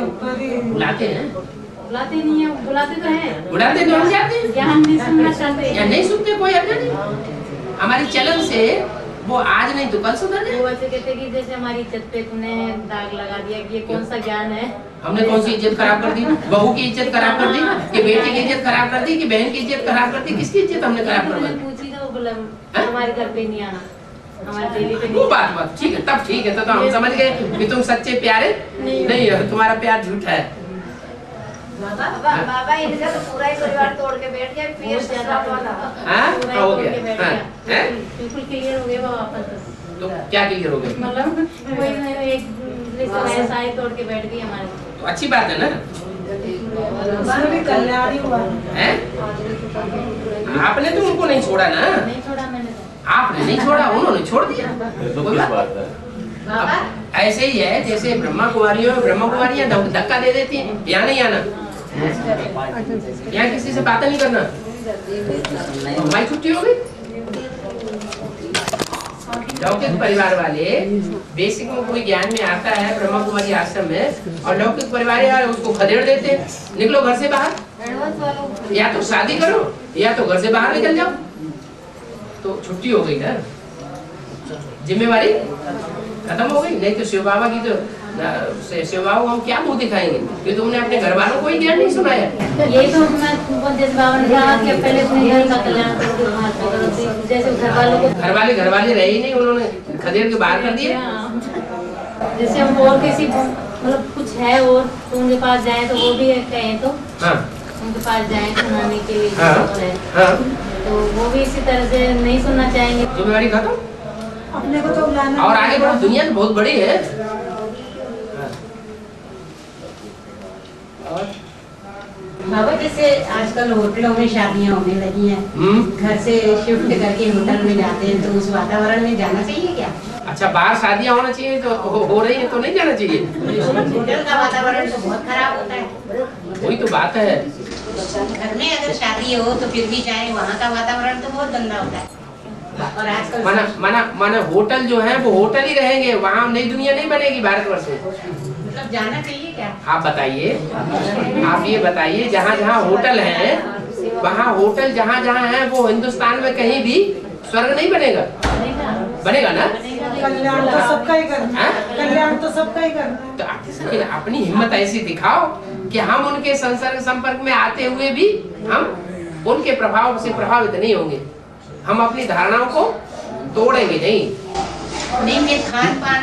बुलाते हैं? बुलाते नहीं है, बुलाते तो हैं। बुलाते तो हम जाते हैं। या हम नहीं सुनना चाहते या नहीं सुनते, कोई हर्जा नहीं। हमारी चलन से वो आज नहीं तो कल सुधर जाए। वो ऐसे कहते कि जैसे हमारी इज्जत पे तूने दाग लगा दिया कि ये कौन सा ज्ञान है। हमने कौन सी इज्जत खराब कर दी? बहू की इज्जत खराब कर दी कि बेटी की इज्जत खराब कर दी कि बहन की इज्जत खराब कर दी? किसकी इज्जत हमने खराब कर दी? पूछी तो बोला हमारे घर पे नहीं आना, हमारे डेली पे वो बात ठीक है, तब ठीक है। तो हम समझ गए कि तुम सच्चे प्यारे नहीं हो, तुम्हारा प्यार झूठा है। बाबा इनका तो पूरा ही परिवार तोड़ के बैठ गया, फिर हो गया, बिल्कुल क्लियर हो गया वापस। तो क्या क्लियर हो गया? मतलब कोई एक ऐसा ही तोड़ के बैठ गई हमारे। तो अच्छी बात है ना, कल्याण हुआ है? आपने तो उनको नहीं छोड़ा ना? नहीं छोड़ा मैंने। आपने नहीं छोड़ा, उन्होंने छोड़ दिया। कोई बात है। ऐसे ही है जैसे ब्रह्मा कुमारियां धक्का दे देती हैं, यहाँ नहीं आना, यहाँ किसी से बातें नहीं करना। भाई छुट्टी हो गई। लौकिक परिवार वाले बेसिक में कोई ज्ञान में आता है ब्रह्मा कुमारी आश्रम में, और लौकिक परिवार वाले उसको खदेड़ देते हैं, निकलो घर से बाहर, या तो शादी करो या तो घर से बाहर निकल जाओ। तो छुट्टी हो गई ना, जिम्मेवारी खत्म हो गई। नहीं तो शिव बाबा की तो शिव बाबा को हम क्या मुंह दिखाएंगे कि तुमने अपने घर वालों को ही ज्ञान नहीं सुनाया। यही तो मैं तुमको जैसे बाबा ने कहा कि पहले अपने घर का कल्याण करो, जैसे घर वालों को घर वाले रहे ही नहीं, उन्होंने खदेड़ के बाहर कर दिए। जैसे हम और किसी मतलब कुछ है और तो उनके पास जाए तो वो भी कहें तो उनके पास जाए सुनाने के लिए, तो वो भी इसी तरह से नहीं सुनना चाहेंगे। जिम्मेवारी खत्म, अपने को तो बुलाना और आगे बढ़ो, दुनिया तो बहुत बड़ी है। बाबा जैसे आजकल होटलों में शादियां होने लगी हैं, घर से शिफ्ट करके होटल में जाते हैं, तो उस वातावरण में जाना चाहिए क्या? अच्छा, बाहर शादियां होना चाहिए तो हो रही है तो नहीं जाना चाहिए। होटल का वातावरण तो बहुत खराब होता है। वही तो बात है। घर में अगर शादी हो तो फिर भी जाए, वहाँ का वातावरण तो बहुत गंदा होता है। और आजकल माना होटल जो है वो होटल ही रहेंगे, वहाँ नई दुनिया नहीं बनेगी भारतवर्ष में। मतलब जाना चाहिए क्या? आप बताइए, आप ये बताइए, जहाँ जहाँ होटल है वहाँ होटल जहाँ जहाँ है वो हिंदुस्तान में कहीं भी स्वर्ग नहीं बनेगा। बनेगा ना? कल्याण तो सबका ही करना है, कल्याण तो सबका ही करना है। तो अपनी हिम्मत ऐसी दिखाओ कि हम उनके संसर्ग संपर्क में आते हुए भी हम उनके प्रभाव से प्रभावित नहीं होंगे, हम अपनी धारणाओं को तोड़ेंगे नहीं। नहीं, खान पान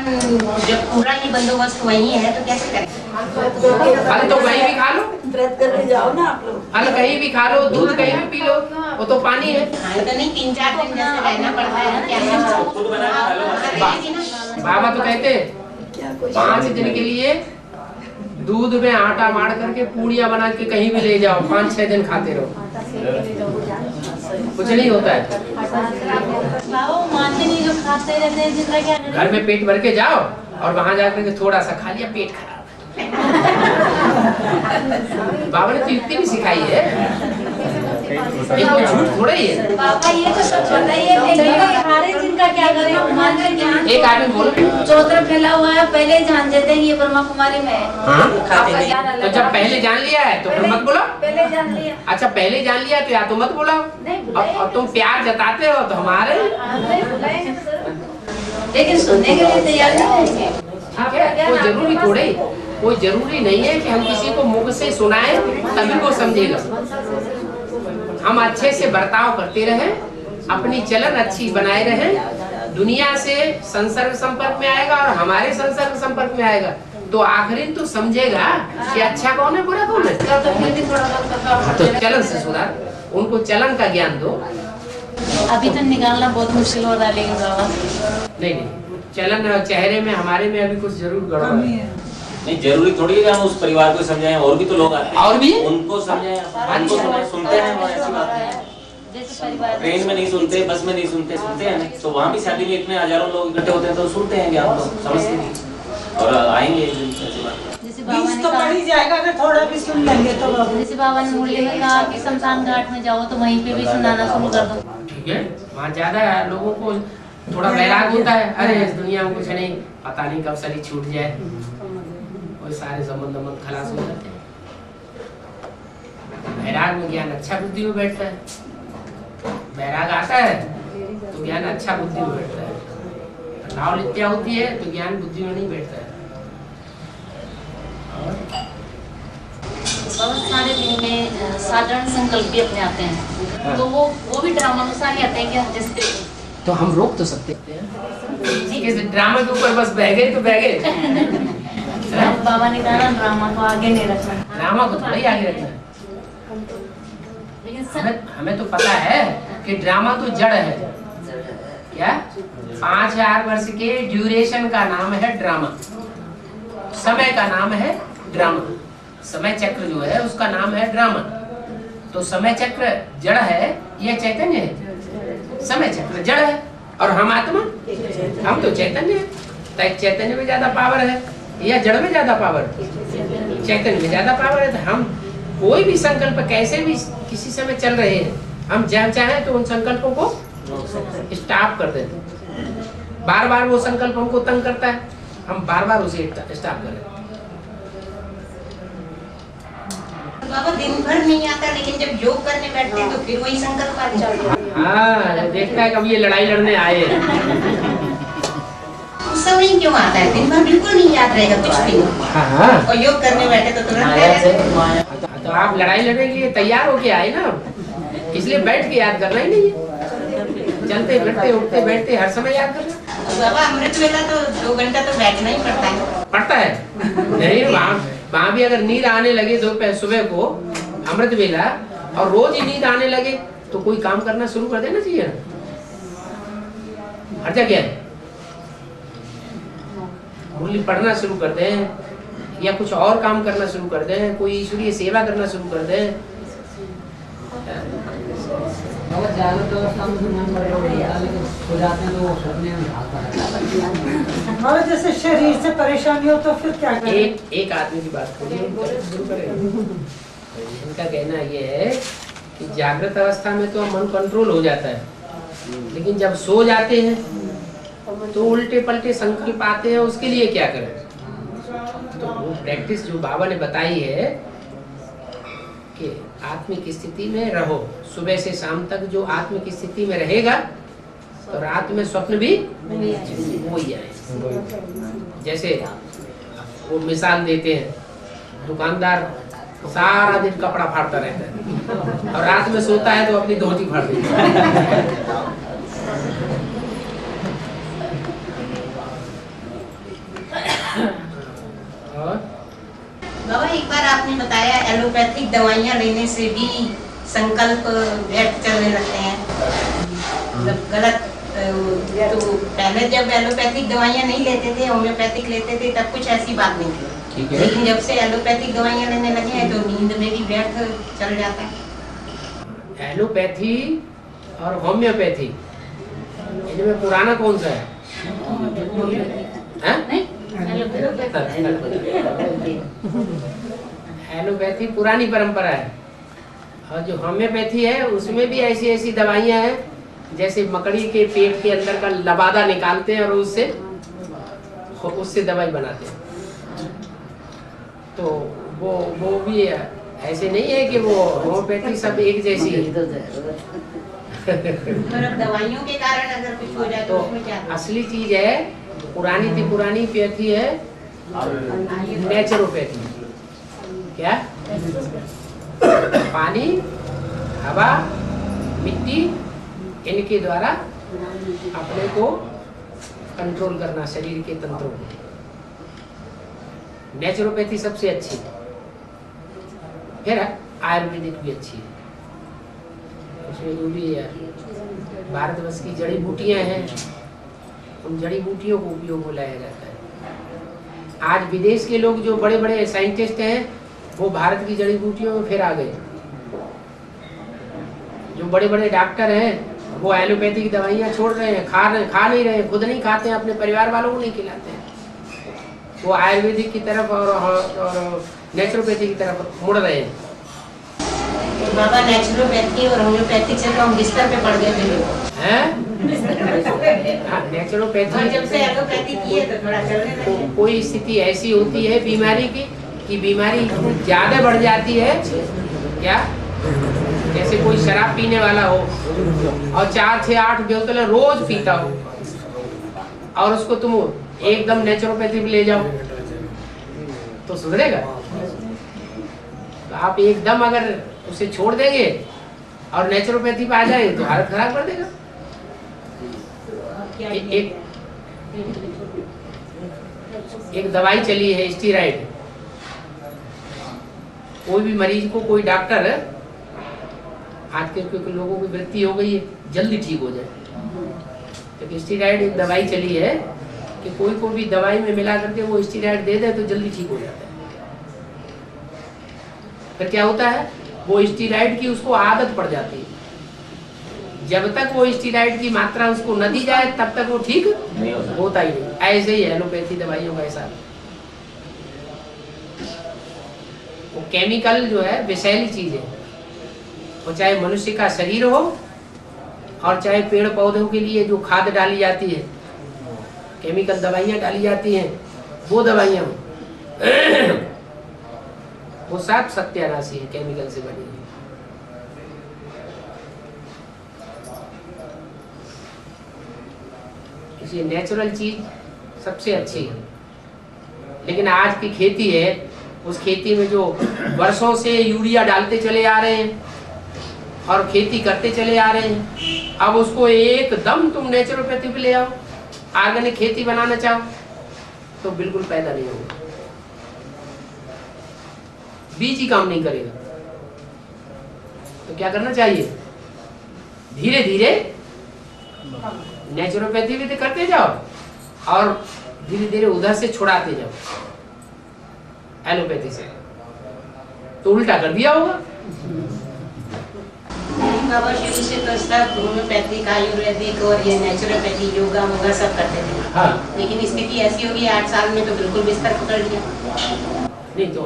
जब पूरा ही बंदोबस्त वही है तो कैसे करें? फल तो कहीं भी खा लो, व्रत करके जाओ ना आप लोग। फल कहीं भी खा लो, दूध कहीं भी पी लो, वो तो पानी है। तो नहीं, 3-4 दिन जैसे रहना पड़ता है क्या? बाबा तो कहते 5 दिन के लिए दूध में आटा मार करके पूड़ियाँ बना के कहीं भी ले जाओ, 5-6 दिन खाते रहो, कुछ नहीं होता है। मानते नहीं, लोग खाते रहते हैं जितना क्या। घर में पेट भर के जाओ और वहाँ जाकर के थोड़ा सा खा लिया, पेट खराब। बाबा ने तो युक्ति भी सिखाई है, ये कोई झूठ थोड़ा ही है। पापा ये तो सब बताइए, हमारे जिनका क्या करें, हमारे ज्ञान एक आदमी बोलो चौतरा फैला हुआ है, पहले ही जान देते हैं ये ब्रह्मा कुमारी में है। आपका ज्ञान तो अलग जब पहले जान लिया है तो फिर मत बोलो। पहले जान लिया। अच्छा, पहले जान लिया तो या तो मत बोलो, और तुम प्यार जताते हो तो हमारे, लेकिन सुनने के लिए तैयार नहीं है। कोई जरूरी थोड़े, कोई जरूरी नहीं है कि हम किसी को मुख से सुनाएं तभी वो समझेगा। हम अच्छे से बर्ताव करते रहें, अपनी चलन अच्छी बनाए रहें, दुनिया से संसर्ग संपर्क में आएगा और हमारे संसर्ग संपर्क में आएगा तो आखिरी तो समझेगा कि अच्छा कौन है बुरा कौन है। तो चलन से सुधार, उनको चलन का ज्ञान दो। अभी तो निकालना बहुत मुश्किल हो रहा है, लेकिन बाबा नहीं, चलन चेहरे में हमारे में अभी कुछ जरूर गड़बड़ है। नहीं, जरूरी थोड़ी है हम उस परिवार को समझाएं, और भी तो लोग आते हैं, और भी उनको समझाएं, उनको सुनते हैं, वो ऐसी बात नहीं है। ट्रेन में नहीं सुनते, बस में नहीं सुनते, सुनते हैं। तो वहाँ भी शादी में इतने हजारों लोग इकट्ठे होते हैं तो सुनते हैं, आप तो समझते नहीं और आएंगे। जैसे तो बढ़ ही जाएगा अगर थोड़ा भी सुन लेंगे तो। जैसे बाबा ने मुरली में कहा कि शमशान घाट में जाओ तो वहीं पे भी सुनाना शुरू कर दो। ठीक है, वहाँ ज्यादा लोगों को थोड़ा वैराग होता है, अरे इस दुनिया में कुछ नहीं, पता नहीं कब शरीर छूट जाए, और सारे संबंध खलास हो जाते हैं। बैराग में ज्ञान अच्छा बुद्धि में बैठता है, बैराग आता है तो ज्ञान अच्छा बुद्धि में बैठता है, नावलित्या होती है तो ज्ञान बुद्धि में नहीं बैठता है। बहुत सारे दिन में साधारण संकल्प भी अपने आते हैं। हाँ। तो वो भी ड्रामानुसार ही आते हैं क्या? जैसे तो हम रोक तो सकते हैं, ड्रामा के ऊपर बस बह गए तो बह गए। बाबा ने कहा ना ड्रामा को आगे नहीं रखना, ड्रामा को थोड़ा ही आगे रखना है। लेकिन हमें तो पता है कि ड्रामा तो जड़ है। क्या 5000 वर्ष के ड्यूरेशन का नाम है ड्रामा, समय का नाम है ड्रामा, समय चक्र जो है उसका नाम है ड्रामा। तो समय चक्र जड़ है, यह चैतन्य है। समय चक्र जड़ है और हम आत्मा, हम तो चैतन्य है। तो चैतन्य में ज्यादा पावर है या जड़ में ज्यादा पावर? चैतन्य में ज्यादा पावर है। तो हम कोई भी संकल्प कैसे भी किसी समय चल रहे हैं, हम जब चाहें तो उन संकल्पों को स्टॉप कर देते हैं। बार बार वो संकल्प हमको तंग करता है, हम बार बार उसे स्टॉप कर देते हैं। बाबा दिन भर नहीं आता, लेकिन जब योग करने बैठते हैं तो फिर वही संकल्प आ जाता है। हाँ, देखता है कब ये लड़ाई लड़ने आए। उस समय क्यों आता है? दिन भर बिल्कुल नहीं याद रहेगा कुछ भी। हाँ। और योग करने बैठे तो तुरंत तो आप लड़ाई लड़ने के लिए तैयार होके आए ना, इसलिए बैठ के याद करना ही नहीं है। चलते फिरते उठते बैठते हर समय याद करना। बाबा अमृत वेला तो 2 घंटा तो बैठना ही पड़ता है। नहीं, वहाँ भी अगर नींद आने लगे दोपहर सुबह को अमृत वेला, और रोज ही नींद आने लगे तो कोई काम करना शुरू कर देना चाहिए ना। हर जगह मुरली पढ़ना शुरू कर दें या कुछ और काम करना शुरू कर दें, कोई ईश्वरीय सेवा करना शुरू कर दें। और जैसे शरीर से परेशानी हो तो फिर क्या करें? एक आदमी की बात शुरू करें। उनका कहना ये है कि जागृत अवस्था में तो मन कंट्रोल हो जाता है, लेकिन जब सो जाते हैं तो उल्टे पलटे संकल्प आते हैं, उसके लिए क्या करें? तो वो प्रैक्टिस जो बाबा ने बताई है कि आत्मिक स्थिति में रहो, सुबह से शाम तक जो आत्मिक स्थिति में रहेगा तो रात में स्वप्न भी हो ही जाए। जैसे वो मिसाल देते हैं, दुकानदार सारा दिन कपड़ा फाड़ता रहता है और रात में सोता है तो अपनी धोती फाड़ देता है। बाबा एक बार आपने बताया एलोपैथिक दवाइयाँ लेने से भी संकल्प व्यर्थ चलने लगते हैं, मतलब गलत। तो पहले जब एलोपैथिक दवाइयाँ नहीं लेते थे, होम्योपैथिक लेते थे, तब कुछ ऐसी बात नहीं थी। लेकिन जब से एलोपैथिक दवाइयाँ लेने लगे हैं तो नींद में भी व्यर्थ चल जाता है। एलोपैथी और होम्योपैथी, इनमें पुराना कौन सा है? एलोपैथी पुरानी परंपरा है, और जो होम्योपैथी है उसमें भी ऐसी ऐसी दवाइयाँ हैं, जैसे मकड़ी के पेट के अंदर का लबादा निकालते हैं और उससे दवाई बनाते हैं। तो वो भी ऐसे नहीं है कि वो होम्योपैथी सब एक जैसी है। दवाइयों के कारण अगर कुछ हो जाए तो उसमें क्या? असली चीज है पुरानी पैथी है नेचुरोपैथी। क्या? पानी, हवा, मिट्टी, इनके द्वारा अपने को कंट्रोल करना, शरीर के तंत्रों को। नेचुरोपैथी सबसे अच्छी है, फिर आयुर्वेदिक भी अच्छी है। उसमें जो भी भारतवर्ष की जड़ी बूटियां हैं, उन जड़ी बूटियों को उपयोग में लाया जाता है। आज विदेश के लोग जो बड़े बड़े साइंटिस्ट हैं, वो भारत की जड़ी बूटियों में फिर आ गए। जो बड़े बड़े डॉक्टर हैं, वो एलोपैथी की दवाइयाँ छोड़ रहे हैं, खा नहीं रहे, खुद नहीं खाते हैं, अपने परिवार वालों को नहीं खिलाते हैं। वो आयुर्वेदिक की तरफ और नेचुरोपैथी की तरफ मुड़ रहे हैं। बाबा नेचुरोपैथी और होम्योपैथिक से तो हम बिस्तर पे पड़ गए थे। हैं? नेचुरोपैथी जब से एलोपैथी की है तो थोड़ा चलने लगे। कोई स्थिति ऐसी होती है बीमारी की कि बीमारी ज्यादा बढ़ जाती है क्या, जैसे कोई शराब पीने वाला हो और 4, 6, 8 बोतलें रोज पीता हो और उसको तुम एकदम नेचुरोपैथी में ले जाओ तो सुधरेगा? तो आप एकदम अगर उसे छोड़ देंगे और नेचुरोपैथी पे आ जाएंगे तो हालत खराब कर देगा। एक दवाई चली है स्टीराइड। कोई भी मरीज को कोई डॉक्टर, आजकल के लोगों की वृत्ति हो गई है जल्दी ठीक हो जाए, तो स्टीराइड एक दवाई चली है कि कोई को भी दवाई में मिला करके वो स्टीराइड दे दे तो जल्दी ठीक हो जाता है। फिर क्या होता है, वो स्टीराइड की उसको आदत पड़ जाती है। जब तक वो स्टीराइड की मात्रा उसको न दी जाए तब तक वो ठीक नहीं होता ही नहीं। ऐसे ही एलोपैथी दवाइयों का ऐसा, वो केमिकल जो है विषैली चीज है, वो चाहे मनुष्य का शरीर हो और चाहे पेड़ पौधों के लिए जो खाद डाली जाती है, केमिकल दवाइयां डाली जाती हैं, वो दवाइयां वो सब सत्यानाशी है, केमिकल से बनी है। इसलिए नेचुरल चीज सबसे अच्छी है। लेकिन आज की खेती है, उस खेती में जो वर्षों से यूरिया डालते चले आ रहे हैं और खेती करते चले आ रहे हैं, अब उसको एकदम तुम नेचुरोपैथी पे ले आओ, ऑर्गेनिक खेती बनाना चाहो तो बिल्कुल पैदा नहीं होगा, बीज ही काम नहीं करेगा। तो क्या करना चाहिए, धीरे धीरे नेचुरोपैथी भी करते जाओ और धीरे धीरे उधर से छुड़ाते जाओ एलोपैथी से, तो उल्टा कर दिया होगा। बाबा शुरू से तो सब होम्योपैथिक, आयुर्वेदिक और ये नेचुरोपैथी, योगा वोगा सब करते थे। हाँ। लेकिन स्थिति ऐसी होगी 8 साल में तो बिल्कुल बिस्तर पकड़ लिया। नहीं तो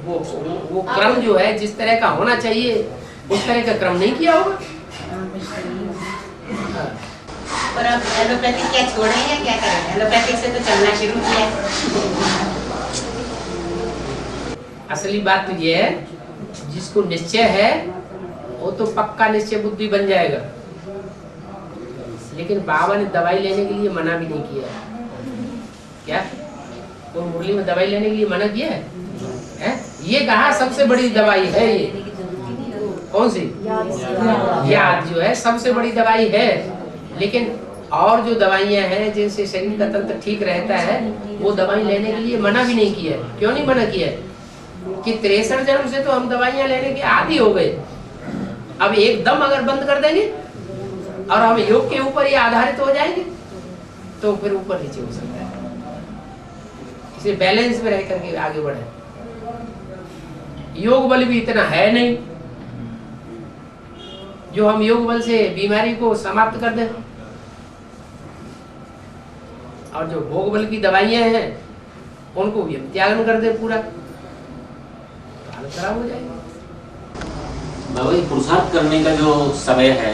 वो क्रम जो है जिस तरह का होना चाहिए उस तरह का क्रम नहीं किया होगा। और अब एलोपैथिक क्या छोड़े हैं, क्या करें? एलोपैथिक से तो चलना शुरू किया। असली बात तो ये है, जिसको निश्चय है वो तो पक्का निश्चय बुद्धि बन जाएगा। लेकिन बाबा ने दवाई लेने के लिए मना भी नहीं किया है। क्या वो मुरली में दवाई लेने के लिए मना किया है? ये कहा सबसे बड़ी दवाई है, ये कौन सी? याद जो है सबसे बड़ी दवाई है। लेकिन और जो दवाइयां हैं जिनसे शरीर का तंत्र ठीक रहता है, वो दवाई लेने के लिए मना भी नहीं किया है। क्यों नहीं मना किया है? कि 63 जन्म से तो हम दवाइयां लेने के आदी हो गए, अब एकदम अगर बंद कर देंगे और हम योग के ऊपर ही आधारित हो जाएंगे तो फिर ऊपर नीचे हो सकता है। इसे बैलेंस में रह करके आगे बढ़े। योग बल भी इतना है नहीं जो हम योग बल से बीमारी को समाप्त कर दें, और जो भोग बल की दवाइयां हैं उनको भी हम त्यागन कर दें पूरा, तो हालत खराब हो जाएगी। बाबा जी, पुरुषार्थ करने का जो समय है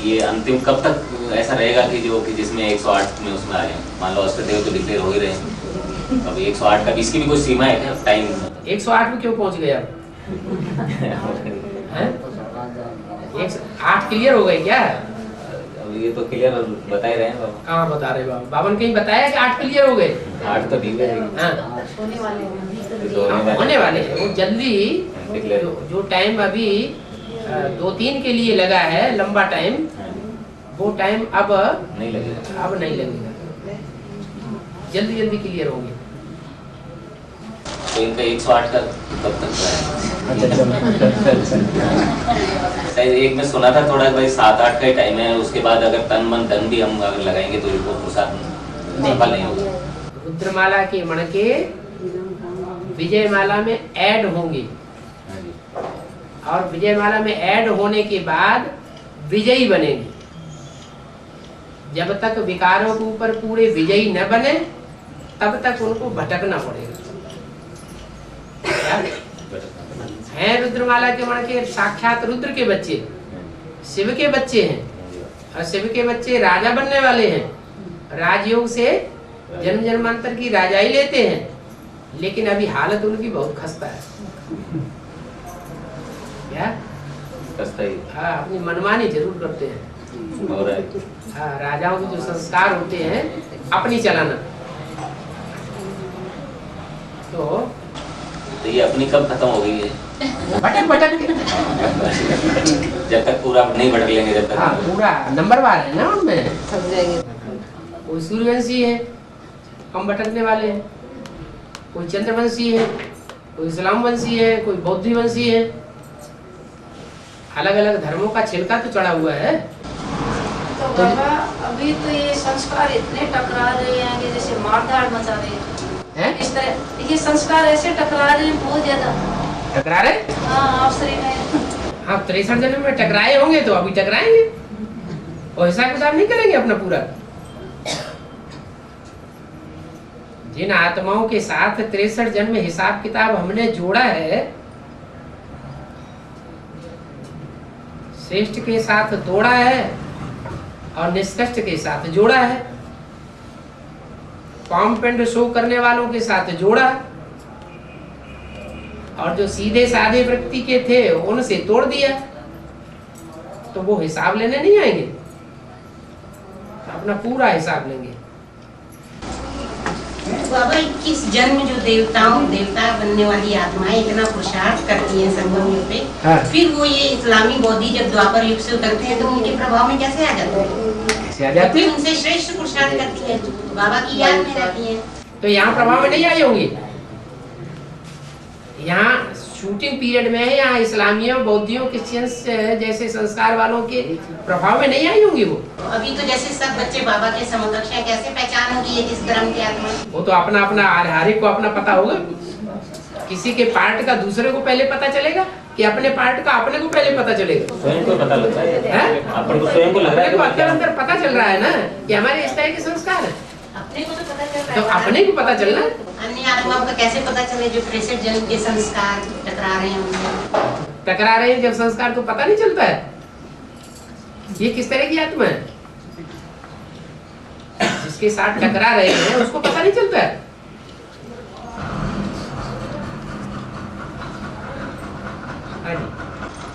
ये अंतिम कब तक ऐसा रहेगा कि जो कि जिसमें 108 में उसमें आ जाए? मान लो अष्टदेव तो डिक्लेयर हो ही रहे हैं, अब 108 का इसकी भी कोई सीमा है क्या, टाइम? 108 में क्यों पहुंच गए आप? 8 क्लियर हो गए क्या? अब ये तो क्लियर बता ही रहे हैं बाबा। कहाँ बता रहे बाबा? बाबा ने कहीं बताया कि 8 क्लियर हो गए? 8 तो ठीक है, होने वाले हैं वो जल्दी। जो टाइम अभी 2-3 के लिए लगा है लंबा टाइम, वो टाइम अब नहीं लगेगा, अब नहीं लगेगा, जल्दी जल्दी क्लियर होंगे। तो इनका 108 का कब तक शायद एक में सुना था थोड़ा भाई 7-8 का ही टाइम है, उसके बाद अगर तन मन धन भी हम अगर लगाएंगे तो इनको पुरुषार्थ सफल नहीं होगा। रुद्रमाला के मणके विजयमाला में ऐड होंगी और विजयमाला में ऐड होने के बाद विजयी बनेंगे। जब तक विकारों के ऊपर पूरे विजयी न बने तब तक उनको भटकना पड़ेगा। हैं रुद्रमाला के मणके साक्षात रुद्र के बच्चे, शिव के बच्चे हैं, और शिव के बच्चे राजा बनने वाले हैं। राजयोग से जन्म जन्मांतर की राजाई लेते हैं, लेकिन अभी हालत उनकी बहुत खस्ता है। क्या खस्ता ही? हाँ, अपनी मनमानी जरूर करते हैं। और हाँ, राजाओं के जो संस्कार होते हैं अपनी चलाना। तो ये अपनी कब खत्म हो गई है? भटक भटक के जब तक पूरा नहीं भटक लेंगे, जब तक। हाँ, पूरा नंबरवार है ना उनमें। कोई सूर्यवंशी है, कम भटकने वाले हैं। कोई चंद्रवंशी है, कोई इस्लाम वंशी है, कोई बौद्धी वंशी है। अलग अलग धर्मों का छिलका तो चढ़ा हुआ है। तो बाबा अभी तो ये संस्कार इतने टकरा रहे हैं कि जैसे मारधाड़ मचा रहे हैं। इस तरह ये संस्कार ऐसे टकरा रहे हैं बहुत ज्यादा। टकरा रहे? हाँ, आप शरीर में। हाँ, 63 जन्म में टकराए होंगे तो अभी टकराएंगे, और हिसाब किताब नहीं करेंगे अपना पूरा। जिन आत्माओं के साथ 63 जन्म में हिसाब किताब हमने जोड़ा है, श्रेष्ठ के साथ तोड़ा है और निष्कष्ट के साथ जोड़ा है, पाम पेंड शो करने वालों के साथ जोड़ा, और जो सीधे साधे व्यक्ति के थे उनसे तोड़ दिया, तो वो हिसाब लेने नहीं आएंगे, तो अपना पूरा हिसाब लेंगे। बाबा 21 जन्म जो देवता बनने वाली आत्माएं इतना पुरुषार्थ करती हैं संगम युग पे, हाँ। फिर वो ये इस्लामी बौद्धि जब द्वापर युग से उतरते हैं तो उनके प्रभाव में कैसे आ जाते हैं? फिर उनसे श्रेष्ठ पुरुषार्थ करती है, बाबा की याद में रहती है। तो यहाँ प्रभाव में नहीं आई होंगी। यहाँ शूटिंग पीरियड में है, यहाँ इस्लामियों, बौद्धियों, क्रिश्चियंस जैसे संस्कार वालों के प्रभाव में नहीं आई होंगी वो। अभी तो जैसे सब बच्चे बाबा के समकक्ष हैं, कैसे पहचान होगी ये किस धर्म की आत्मा? वो तो अपना अपना हर एक को अपना पता होगा। किसी के पार्ट का दूसरे को पहले पता चलेगा कि अपने पार्ट का अपने को पहले पता चलेगा? स्वयं को पता लगता है। अपन को स्वयं को लग रहा है अपने को अंदर अंदर पता चल रहा है ना कि हमारे इस तरह के संस्कार है, अपने को तो पता चल रहा तो है। अपने को पता चलना। अन्य आत्माओं को कैसे पता चले जो 63 जन्म के संस्कार टकरा रहे हैं उनसे? टकरा रहे हैं जब संस्कार, तो पता नहीं चलता है ये किस तरह की आत्मा है। जिसके साथ टकरा रहे हैं उसको पता नहीं चलता है।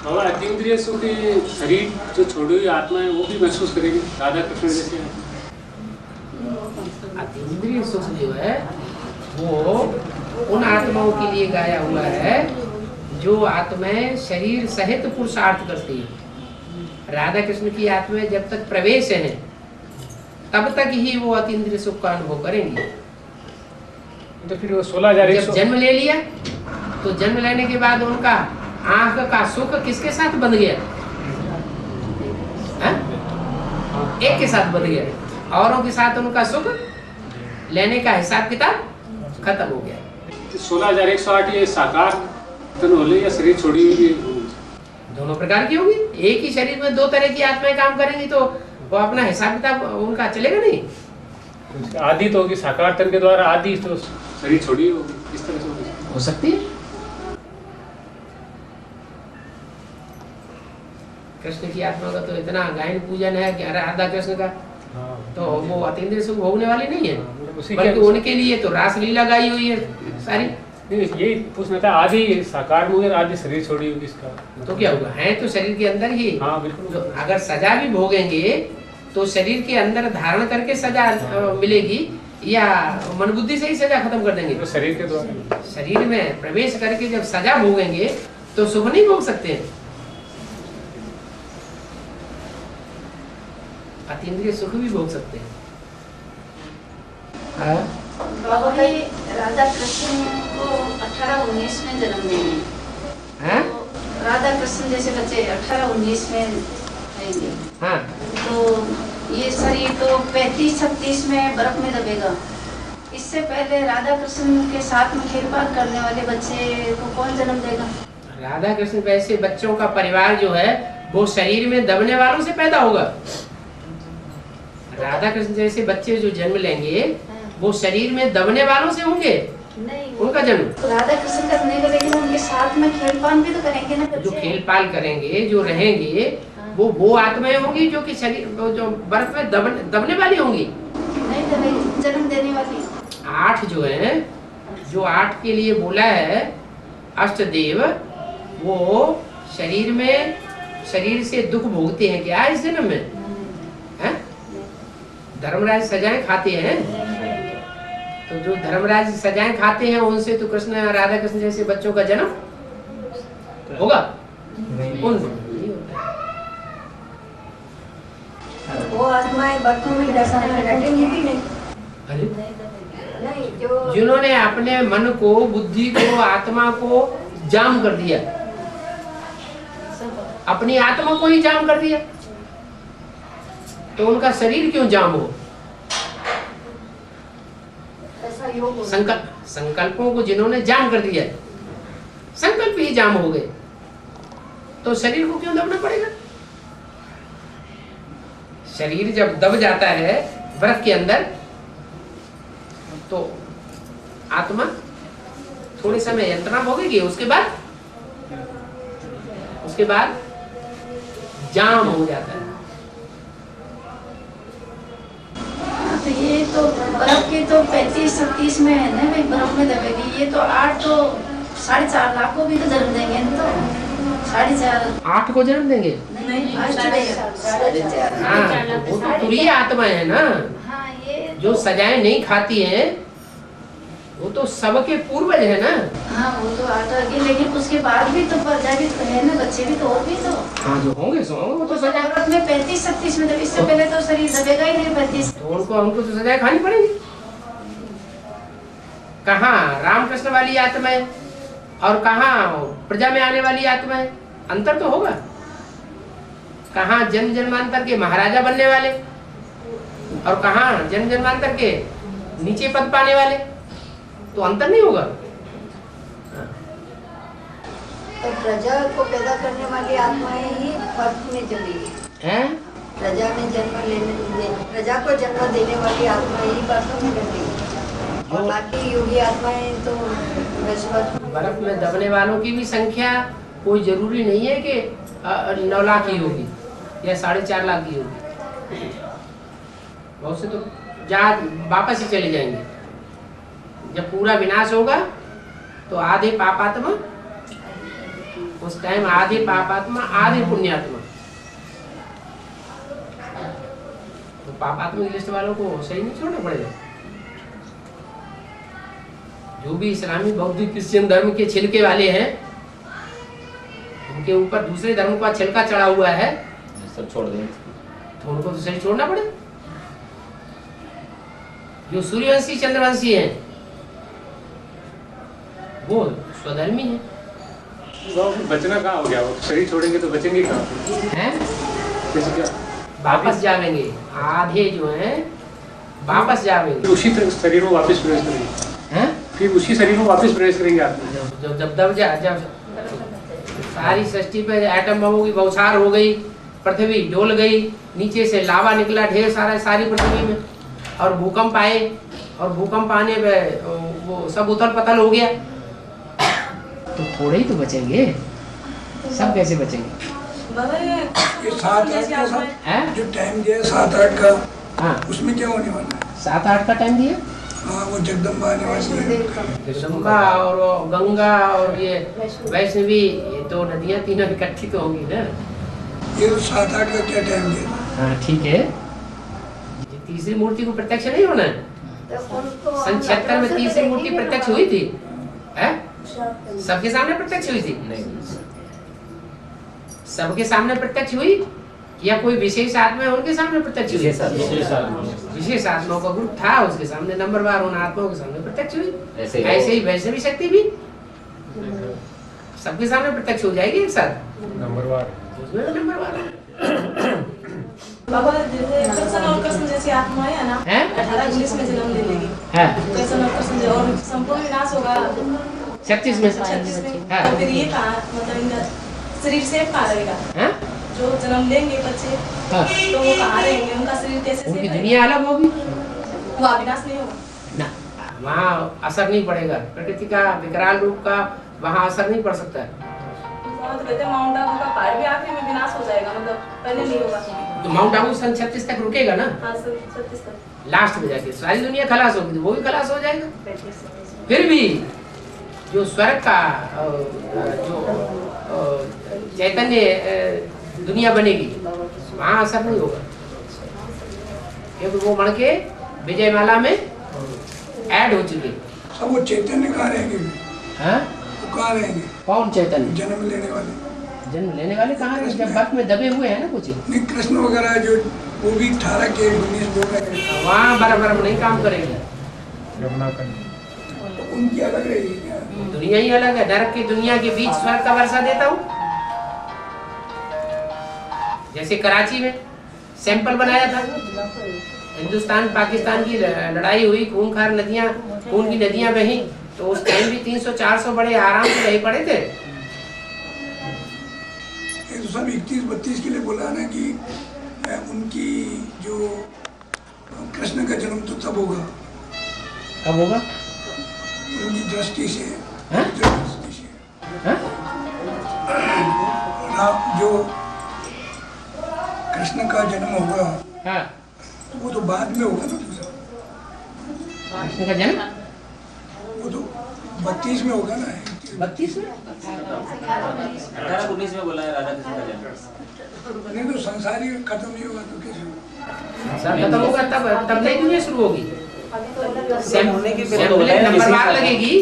बाबा अतीन्द्रिय सुख शरीर जो छोड़ी हुई आत्मा है वो भी महसूस करेगी राधा कृष्ण जैसे। अतीन्द्रिय सुख जो है वो उन आत्माओं के लिए गाया हुआ है जो आत्माएं शरीर सहित पुरुषार्थ करती है। राधा कृष्ण की आत्माएं जब तक प्रवेश है तब तक ही वो अतीन्द्रिय सुख का अनुभव करेंगी। तो फिर वो 16,000 जब जन्म ले लिया तो जन्म लेने के बाद उनका आंख का सुख किसके साथ बंध गया? है? एक के साथ बंध गया, औरों के साथ उनका सुख लेने का हिसाब किताब खत्म हो गया। 16,108 ये साकार तन होले या शरीर छोड़ी हुई? दोनों प्रकार की होगी। एक ही शरीर में दो तरह की आत्माएं काम करेंगी तो वो अपना हिसाब किताब उनका चलेगा नहीं। आदि तो होगी साकार तन के द्वारा, आदि तो शरीर छोड़ी होगी, इस तरह से हो सकती है। कृष्ण की आत्मा का तो इतना गायन पूजन है कि राधा कृष्ण का, तो वो अतीन्द्रिय सुख भोगने वाली नहीं है, बल्कि उनके लिए तो रास लीला गाई हुई है सारी। यही पूछना था, आदि साकार में आदि शरीर छोड़ी होगी इसका तो क्या होगा? है तो शरीर के अंदर ही। हाँ बिल्कुल। अगर सजा भी भोगेंगे तो शरीर के अंदर धारण करके सजा मिलेगी या मन बुद्धि से ही सजा खत्म कर देंगे? तो शरीर के द्वारा शरीर में प्रवेश करके जब सजा भोगेंगे तो सुख नहीं भोग सकते हैं। अतीन्द्रिय सुख भी भोग सकते हैं। बाबा भाई राधा कृष्ण को 18-19 में जन्म देंगे। तो राधा कृष्ण जैसे बच्चे 18-19 में रहेंगे। हाँ। तो ये शरीर तो 35-36 में बर्फ में दबेगा। इससे पहले राधा कृष्ण के साथ में खेल-पाल करने वाले बच्चे को कौन जन्म देगा? राधा कृष्ण वैसे बच्चों का परिवार जो है वो शरीर में दबने वालों से पैदा होगा। राधा कृष्ण जैसे बच्चे जो जन्म लेंगे वो शरीर में दबने वालों से होंगे नहीं, उनका जन्म। तो राधा कृष्ण का नहीं, लेकिन उनके साथ में खेल-पाल भी तो करेंगे ना बच्चे। जो खेल पाल करेंगे, जो रहेंगे, वो आत्माएं होंगी जो कि शरीर जो बर्फ में दबने वाली होंगी, नहीं दबेगी, जन्म देने वाली। 8 जो है, जो 8 के लिए बोला है अष्टदेव, वो शरीर से दुख भोगते हैं क्या इस जन्म में? हैं? धर्मराज सजाएं खाते हैं, तो जो धर्मराज सजाएं खाते हैं उनसे तो कृष्ण राधा कृष्ण जैसे बच्चों का जन्म होगा? वो आत्माएं बर्फों में डटेंगी भी नहीं। जिन्होंने अपने मन को, बुद्धि को, आत्मा को जाम कर दिया, अपनी आत्मा को ही जाम कर दिया, तो उनका शरीर क्यों जाम हो? संकल्पों को जिन्होंने जाम कर दिया, संकल्प ही जाम हो गए, तो शरीर को क्यों दबना पड़ेगा? शरीर जब दब जाता है बर्फ के अंदर, तो आत्मा थोड़े समय यंत्रणा भोगेगी, उसके बाद जाम हो जाता है। तो ये तो बर्फ के तो 35-36 में है ना भाई, बर्फ में दबेगी। ये तो 8 तो 4.5 लाख को भी तो जन्म देंगे ना, तो 4.5 8 को जन्म देंगे? नहीं, हाँ, वो तो तुरीय आत्मा है ना। हाँ, ये जो सजाएं नहीं खाती हैं वो तो सबके पूर्वज है ना। हाँ, वो तो 8 आगे, लेकिन उसके बाद भी तो प्रजा भी तो है ना, बच्चे भी तो और भी तो। हाँ, जो होंगे सो होंगे, वो तो सजा में 35-36 में, इससे पहले तो शरीर दबेगा ही नहीं 35। तो हमको तो सजाएं खानी पड़ेगी। कहाँ रामकृष्ण वाली आत्मा है और कहाँ प्रजा में आने वाली आत्मा है, अंतर तो होगा। कहाँ जन्म जन्मांतर के महाराजा बनने वाले और कहाँ जन्म जन्मांतर के नीचे पद पाने वाले, तो अंतर नहीं होगा। तो प्रजा को पैदा करने वाली आत्माएं ही बर्फ में चलेगी हैं? प्रजा को जन्म देने वाली आत्माएं ही बर्फ में चलेगी, और बाकी योगी आत्माएं तो बर्फ में दबने वालों की भी संख्या कोई जरूरी नहीं है कि 9 लाख की होगी या 4.5 लाख की होगी। बहुत से तो वापस ही चले जाएंगे। जब पूरा विनाश होगा तो आधे पापात्मा, उस टाइम आधे पापात्मा आधे पुण्यात्मा। तो पापात्मा लिस्ट वालों को सही नहीं छोड़ना पड़ेगा। जो भी इस्लामी, बौद्धिक, क्रिश्चियन धर्म के छिलके वाले हैं, उनके ऊपर दूसरे धर्म का छिलका चढ़ा हुआ है, सब छोड़ देंगे तो उनको तो सही छोड़ना पड़ेगा। जो सूर्यवंशी चंद्रवंशी हैं वो स्वधर्मी है। बचना कहाँ हो गया? वो शरीर छोड़ेंगे तो बचेंगे कहाँ हैं? जैसे क्या वापस जावेंगे, आधे जो हैं वापस जावेंगे, उसी शरीर में वापस प्रवेश करेंगे। हैं? फिर उसी शरीर में वापस प्रवेश करेंगे आत्मा। जब सारी सृष्टि पे एटम बमों की बौछार हो गई, पृथ्वी डोल गई, नीचे से लावा निकला ढेर सारा सारी पृथ्वी में, और भूकंप आए, और भूकंप आने पे वो सब उथल पथल हो गया, तो थोड़े ही तो बचेंगे, सब कैसे बचेंगे? ये 7-8 का हैं? जो टाइम दिया 7-8 का, हाँ, उसमें क्या होने वाला है? 7-8 का टाइम दिया। हाँ, वो जगदम्बा आने वाली है। जगदम्बा और गंगा और ये वैष्णवी, ये 2 नदियाँ तीनों इकट्ठी तो होंगी ना। ये 7-8 का क्या टाइम दिया? हाँ, ठीक है। तीसरी मूर्ति को प्रत्यक्ष नहीं होना है। सन 76 में तीसरी मूर्ति प्रत्यक्ष हुई थी, है? सबके सामने प्रत्यक्ष हुई थी? नहीं, सबके सामने प्रत्यक्ष हुई या कोई विशेष आत्मा है उनके सामने प्रत्यक्ष हुई? विशेष आत्माओं का ग्रुप था, उसके सामने नंबरवार उन आत्माओं के सामने प्रत्यक्ष हुई। ऐसे ही वैष्णवी शक्ति भी सबके सामने प्रत्यक्ष हो जाएगी एक साथ, नंबरवार। उसमें भी नंबरवार बाबा कृष्ण और कृष्ण जैसी आत्माएं है ना, 18-19 में जन्म ले लेगी। कृष्ण और कृष्ण और संपूर्ण विनाश होगा 36 में। 36 में। तो फिर ये कहाँ, मतलब इनका शरीर सेफ कहाँ रहेगा? जो जन्म लेंगे बच्चे, तो वो कहाँ रहेंगे? उनका शरीर कैसे? उनकी दुनिया अलग होगी, वो अविनाश नहीं होगा ना, वहाँ असर नहीं पड़ेगा। प्रकृति का विकराल रूप का वहाँ असर नहीं पड़ सकता है। हाँ, तो कहते हैं माउंट आबू का पहाड़ भी आखिर में विनाश हो जाएगा, मतलब पहले नहीं होगा। तो माउंट आबू सन 36 तक रुकेगा ना? हाँ, 36 तक। लास्ट में जाके सारी दुनिया खलास होगी, वो भी खलास हो जाएगा। फिर भी जो स्वर्ग का जो चैतन्य दुनिया बनेगी वहाँ असर नहीं होगा, क्योंकि वो मण के विजयमाला में ऐड हो चुके। अब वो चैतन्य कहाँ रहेंगे? हाँ? वो कहाँ रहेंगे? कौन चैतन्य? जन्म लेने वाले। जन्म लेने वाले कहाँ हैं? जब बर्फ में दबे हुए हैं ना कुछ। नहीं, कृष्ण वगैरह जो वो भी 18 के 19 लोग हैं। वहाँ बर्फ नहीं काम करेंगे, तो उनकी अलग रहेगी क्या? दुनिया ही अलग है। नरक की दुनिया के बीच स्वर्ग का वर्षा देता हूँ। जैसे कराची में सैंपल बनाया था, हिंदुस्तान पाकिस्तान की लड़ाई हुई, खूनखार नदियां, खून की नदियां बही, तो उस टाइम भी 300-400 बड़े आराम से रह पड़े थे। तो सब 31-32 के लिए बोला ना कि उनकी जो कृष्ण का जन्म तो तब होगा। कब होगा? उनकी दृष्टि से। हाँ? दृष्टि से। हाँ? जो कृष्ण का जन्म होगा, हाँ, तो वो तो बाद में होगा ना। कृष्ण का जन्म वो तो 32 में होगा ना। 32 में? 18-19 में बोला है राधा कृष्ण का जन्म। नहीं तो संसार ही खत्म नहीं होगा तो कैसे होगा? संसार खत्म होगा तब नई दुनिया शुरू होगी। सैंपलिंग नंबरवार लगेगी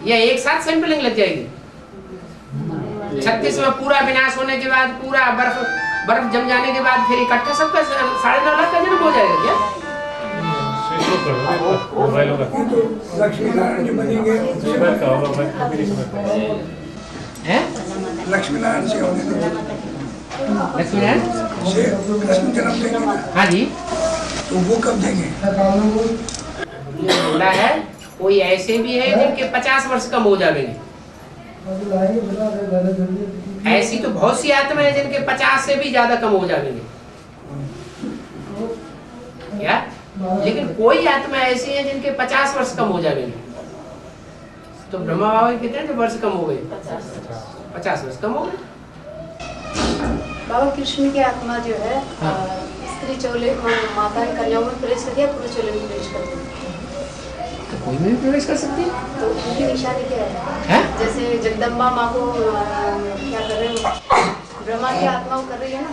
या एक साथ सैंपलिंग लग जाएगी? 36 में पूरा विनाश होने के बाद, पूरा बर्फ जम जाने के बाद फिर इकट्ठा सबका 9.5 लाख का जन्म हो जाएगा क्या? लक्ष्मी नारायण जो बनेंगे लक्ष्मी नारायण से होने लक्ष्मी नारायण से कृष्ण जन्म देंगे। हाँ जी, तो वो कब देंगे? बोला है कोई ऐसे भी है जिनके 50 वर्ष कम हो जाएंगे। ऐसी तो बहुत सी आत्मा है जिनके 50 से भी ज्यादा कम हो जाएंगे क्या? लेकिन कोई आत्मा ऐसी है जिनके 50 वर्ष कम हो जाएंगे। तो ब्रह्मा बाबा के कितने वर्ष कम हो गए? 50 वर्ष कम हो गए। बाबा कृष्ण की आत्मा जो है स्त्री चोले माता के कन्याओं में प्रवेश कर दिया, पुरुष चोले में प्रवेश कर दिया, तो कोई भी प्रवेश कर सकती है। तो उनकी निशानी क्या है? जैसे जगदम्बा माँ को क्या कर रहे हो, ब्रह्मा की आत्मा को कर रही है ना।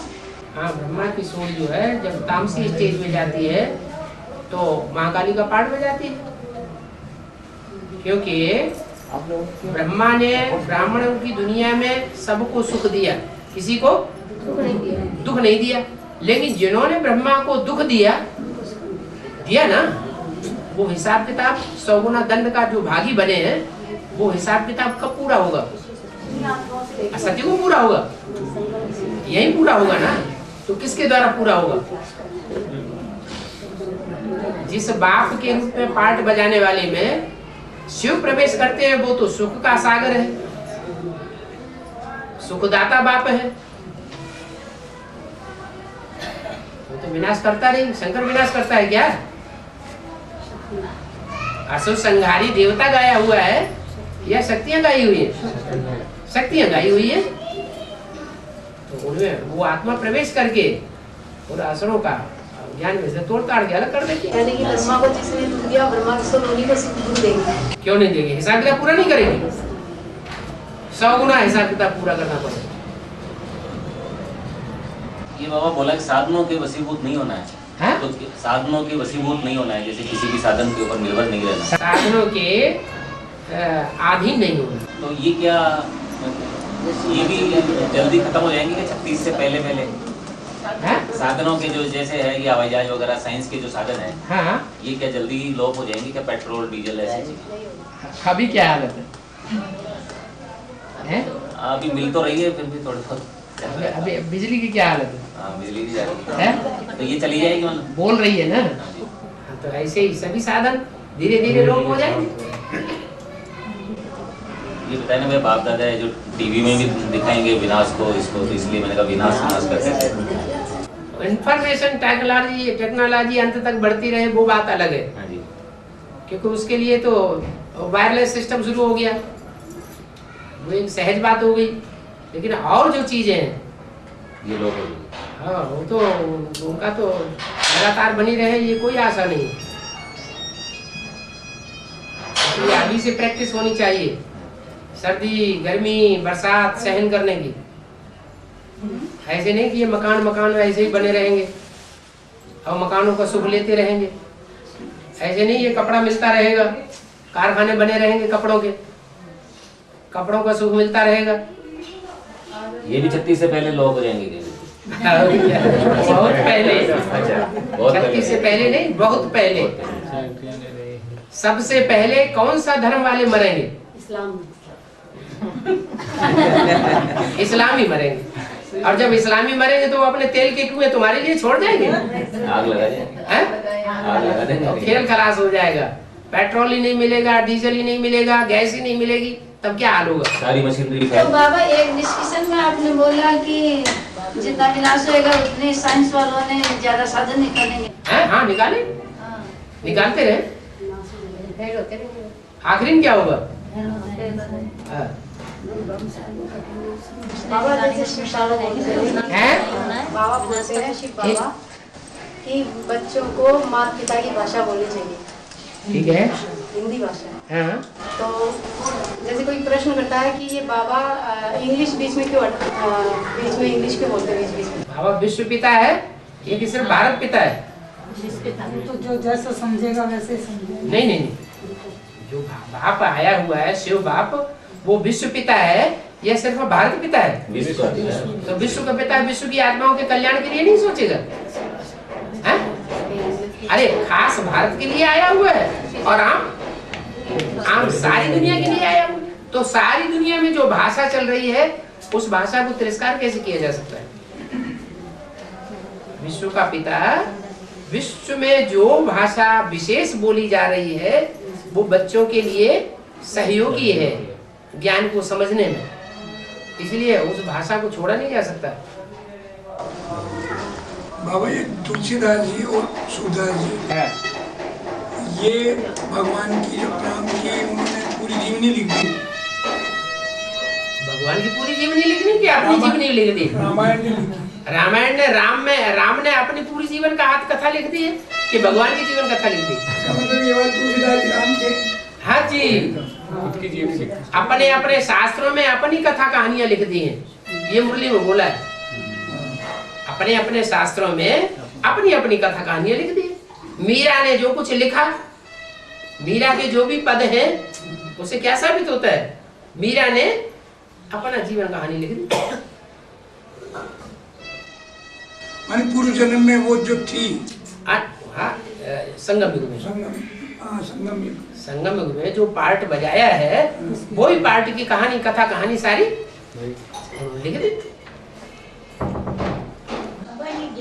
हाँ, ब्रह्मा की सोल जो है जब तामसी स्टेज में जाती है तो महाकाली का पाठ में जाती है, क्योंकि ब्रह्मा ने ब्राह्मणों की दुनिया में सबको सुख दिया, किसी को दुख नहीं दिया। लेकिन जिन्होंने ब्रह्मा को दुख दिया ना, वो हिसाब किताब 100 गुना दंड का जो भागी बने हैं, वो हिसाब किताब कब पूरा होगा? सत्य को पूरा होगा, यही पूरा होगा ना। तो किसके द्वारा पूरा होगा? जिस बाप के रूप में पाठ बजाने वाले में शिव प्रवेश करते हैं, वो तो सुख का सागर है, सुखदाता बाप है। वो तो विनाश करता नहीं। शंकर विनाश करता है क्या? असुर संहारी देवता गाया हुआ है या शक्तियां गाई हुई है? शक्तियां गाई हुई है। तो उनमें वो आत्मा प्रवेश करके पूरा असुरों का ज्ञान में से तोड़ ताड़ के अलग कर देती है। यानी कि ब्रह्मा को जिसने दुख दिया, ब्रह्मा को सब उन्हीं को दुख देंगे। क्यों नहीं देंगे? हिसाब किताब पूरा नहीं करेंगे। 100 गुना हिसाब किताब पूरा करना पड़ेगा। ये बाबा बोला कि साधनों के वशीभूत नहीं होना है। तो साधनों के वशीभूत नहीं होना है, जैसे किसी भी साधन के ऊपर निर्भर नहीं रहना, साधनों के अधीन नहीं होना। तो ये क्या, ये भी जल्दी खत्म हो जाएंगे क्या 36 से पहले? साधनों के जो जैसे है ये हवाई जहाज वगैरह साइंस के जो साधन है, हाँ, ये क्या जल्दी लोप हो जाएंगे क्या? पेट्रोल डीजल ऐसी चीजें अभी क्या हालत है? अभी मिल तो रही है, फिर भी थोड़ी बहुत। अभी बिजली की क्या हालत है? हाँ, बिजली भी जा रही है, तो ये चली जाएगी मतलब। बोल रही है ना, तो ऐसे ही सभी साधन धीरे धीरे लोप हो जाएंगे। ये बताए ना मेरे बाप दादा है जो टीवी में भी दिखाएंगे विनाश को, इसको, तो इसलिए मैंने कहा विनाश करते थे। इंफॉर्मेशन टेक्नोलॉजी अंत तक बढ़ती रहे वो बात अलग है, क्योंकि उसके लिए तो वायरलेस सिस्टम शुरू हो गया, वो एक सहज बात हो गई। लेकिन और जो चीजें हैं ये लोग हाँ वो तो उनका तो लगातार बनी रहे ये कोई आशा नहीं। तो ये अभी से प्रैक्टिस होनी चाहिए, सर्दी गर्मी बरसात सहन करने की। ऐसे नहीं कि ये मकान ऐसे ही बने रहेंगे और मकानों का सुख लेते रहेंगे। ऐसे नहीं ये कपड़ा मिलता रहेगा, कारखाने बने रहेंगे कपड़ों के, कपड़ों का सुख मिलता रहेगा। ये भी 36 से पहले लोग हो जाएंगे। बहुत पहले, 36 से पहले नहीं, बहुत पहले। सबसे पहले कौन सा धर्म वाले मरेंगे? इस्लामी मरेंगे। और जब इस्लामी मरेंगे तो वो अपने तेल के कुएं तुम्हारे लिए छोड़ देंगे, आग लगा देंगे, खेल खलास हो जाएगा। पेट्रोल ही नहीं मिलेगा, डीजल ही नहीं मिलेगा, गैस ही नहीं मिलेगी, तब क्या हाल होगा? सारी मशीनरी। तो बाबा एक डिस्कशन में आपने बोला कि जितना विनाश होएगा उतने साइंस वालों ने ज्यादा साधन निकालेंगे। हाँ निकाले, निकालते रहे, आखिरी में क्या होगा? बाबा जैसे बाबा बोलते हैं शिव बाबा कि बच्चों को माता पिता की भाषा बोलनी चाहिए, ठीक है, हिंदी भाषा। हाँ। तो जैसे कोई प्रश्न करता है कि ये बाबा इंग्लिश बीच में क्यों बीच में इंग्लिश क्यों बोलते हैं बीच में? बाबा विश्व पिता है, ये कि सिर्फ भारत पिता है? तो जो जैसा समझेगा वैसे समझेगा। नहीं, जो बाप आया हुआ है शिव बाप, वो विश्व पिता है या सिर्फ भारत पिता है? तो विश्व का पिता विश्व की आत्माओं के कल्याण के लिए नहीं सोचेगा? है? अरे खास भारत के लिए आया हुआ है और आम सारी दुनिया के लिए आया हुआ। तो सारी दुनिया में जो भाषा चल रही है उस भाषा को तिरस्कार कैसे किया जा सकता है? विश्व का पिता, विश्व में जो भाषा विशेष बोली जा रही है वो बच्चों के लिए सहयोगी है ज्ञान को समझने में, इसलिए उस भाषा को छोड़ा नहीं जा सकता। बाबा ये तुलसीदास जी और सूरदास जी ये भगवान की जो प्राण की उन्होंने पूरी जीवनी लिख दी। भगवान की पूरी जीवनी लिखनी कि अपनी जीवनी लिख दी? रामायण ने लिखी। रामायण ने राम ने अपनी पूरी जीवन का हाथ कथा लिख दी है कि भगवान की जीवन कथा लिख दी? मतलब ये बात तुलसीदास जी राम के। हाँ जी, अपने अपने शास्त्रों में अपनी कथा कहानियां लिख दी हैं, ये मुरली में बोला है। अपने अपने शास्त्रों में अपनी अपनी कथा कहानियां लिख दी। मीरा ने जो कुछ लिखा, मीरा के जो भी पद हैं उसे क्या साबित होता है? मीरा ने अपना जीवन कहानी लिख दी। माने पूर्व जन्म में वो जो थी संगम युग में, संगम युग में जो पार्ट बजाया है वही पार्ट की कहानी कथा कहानी सारी लिख दी।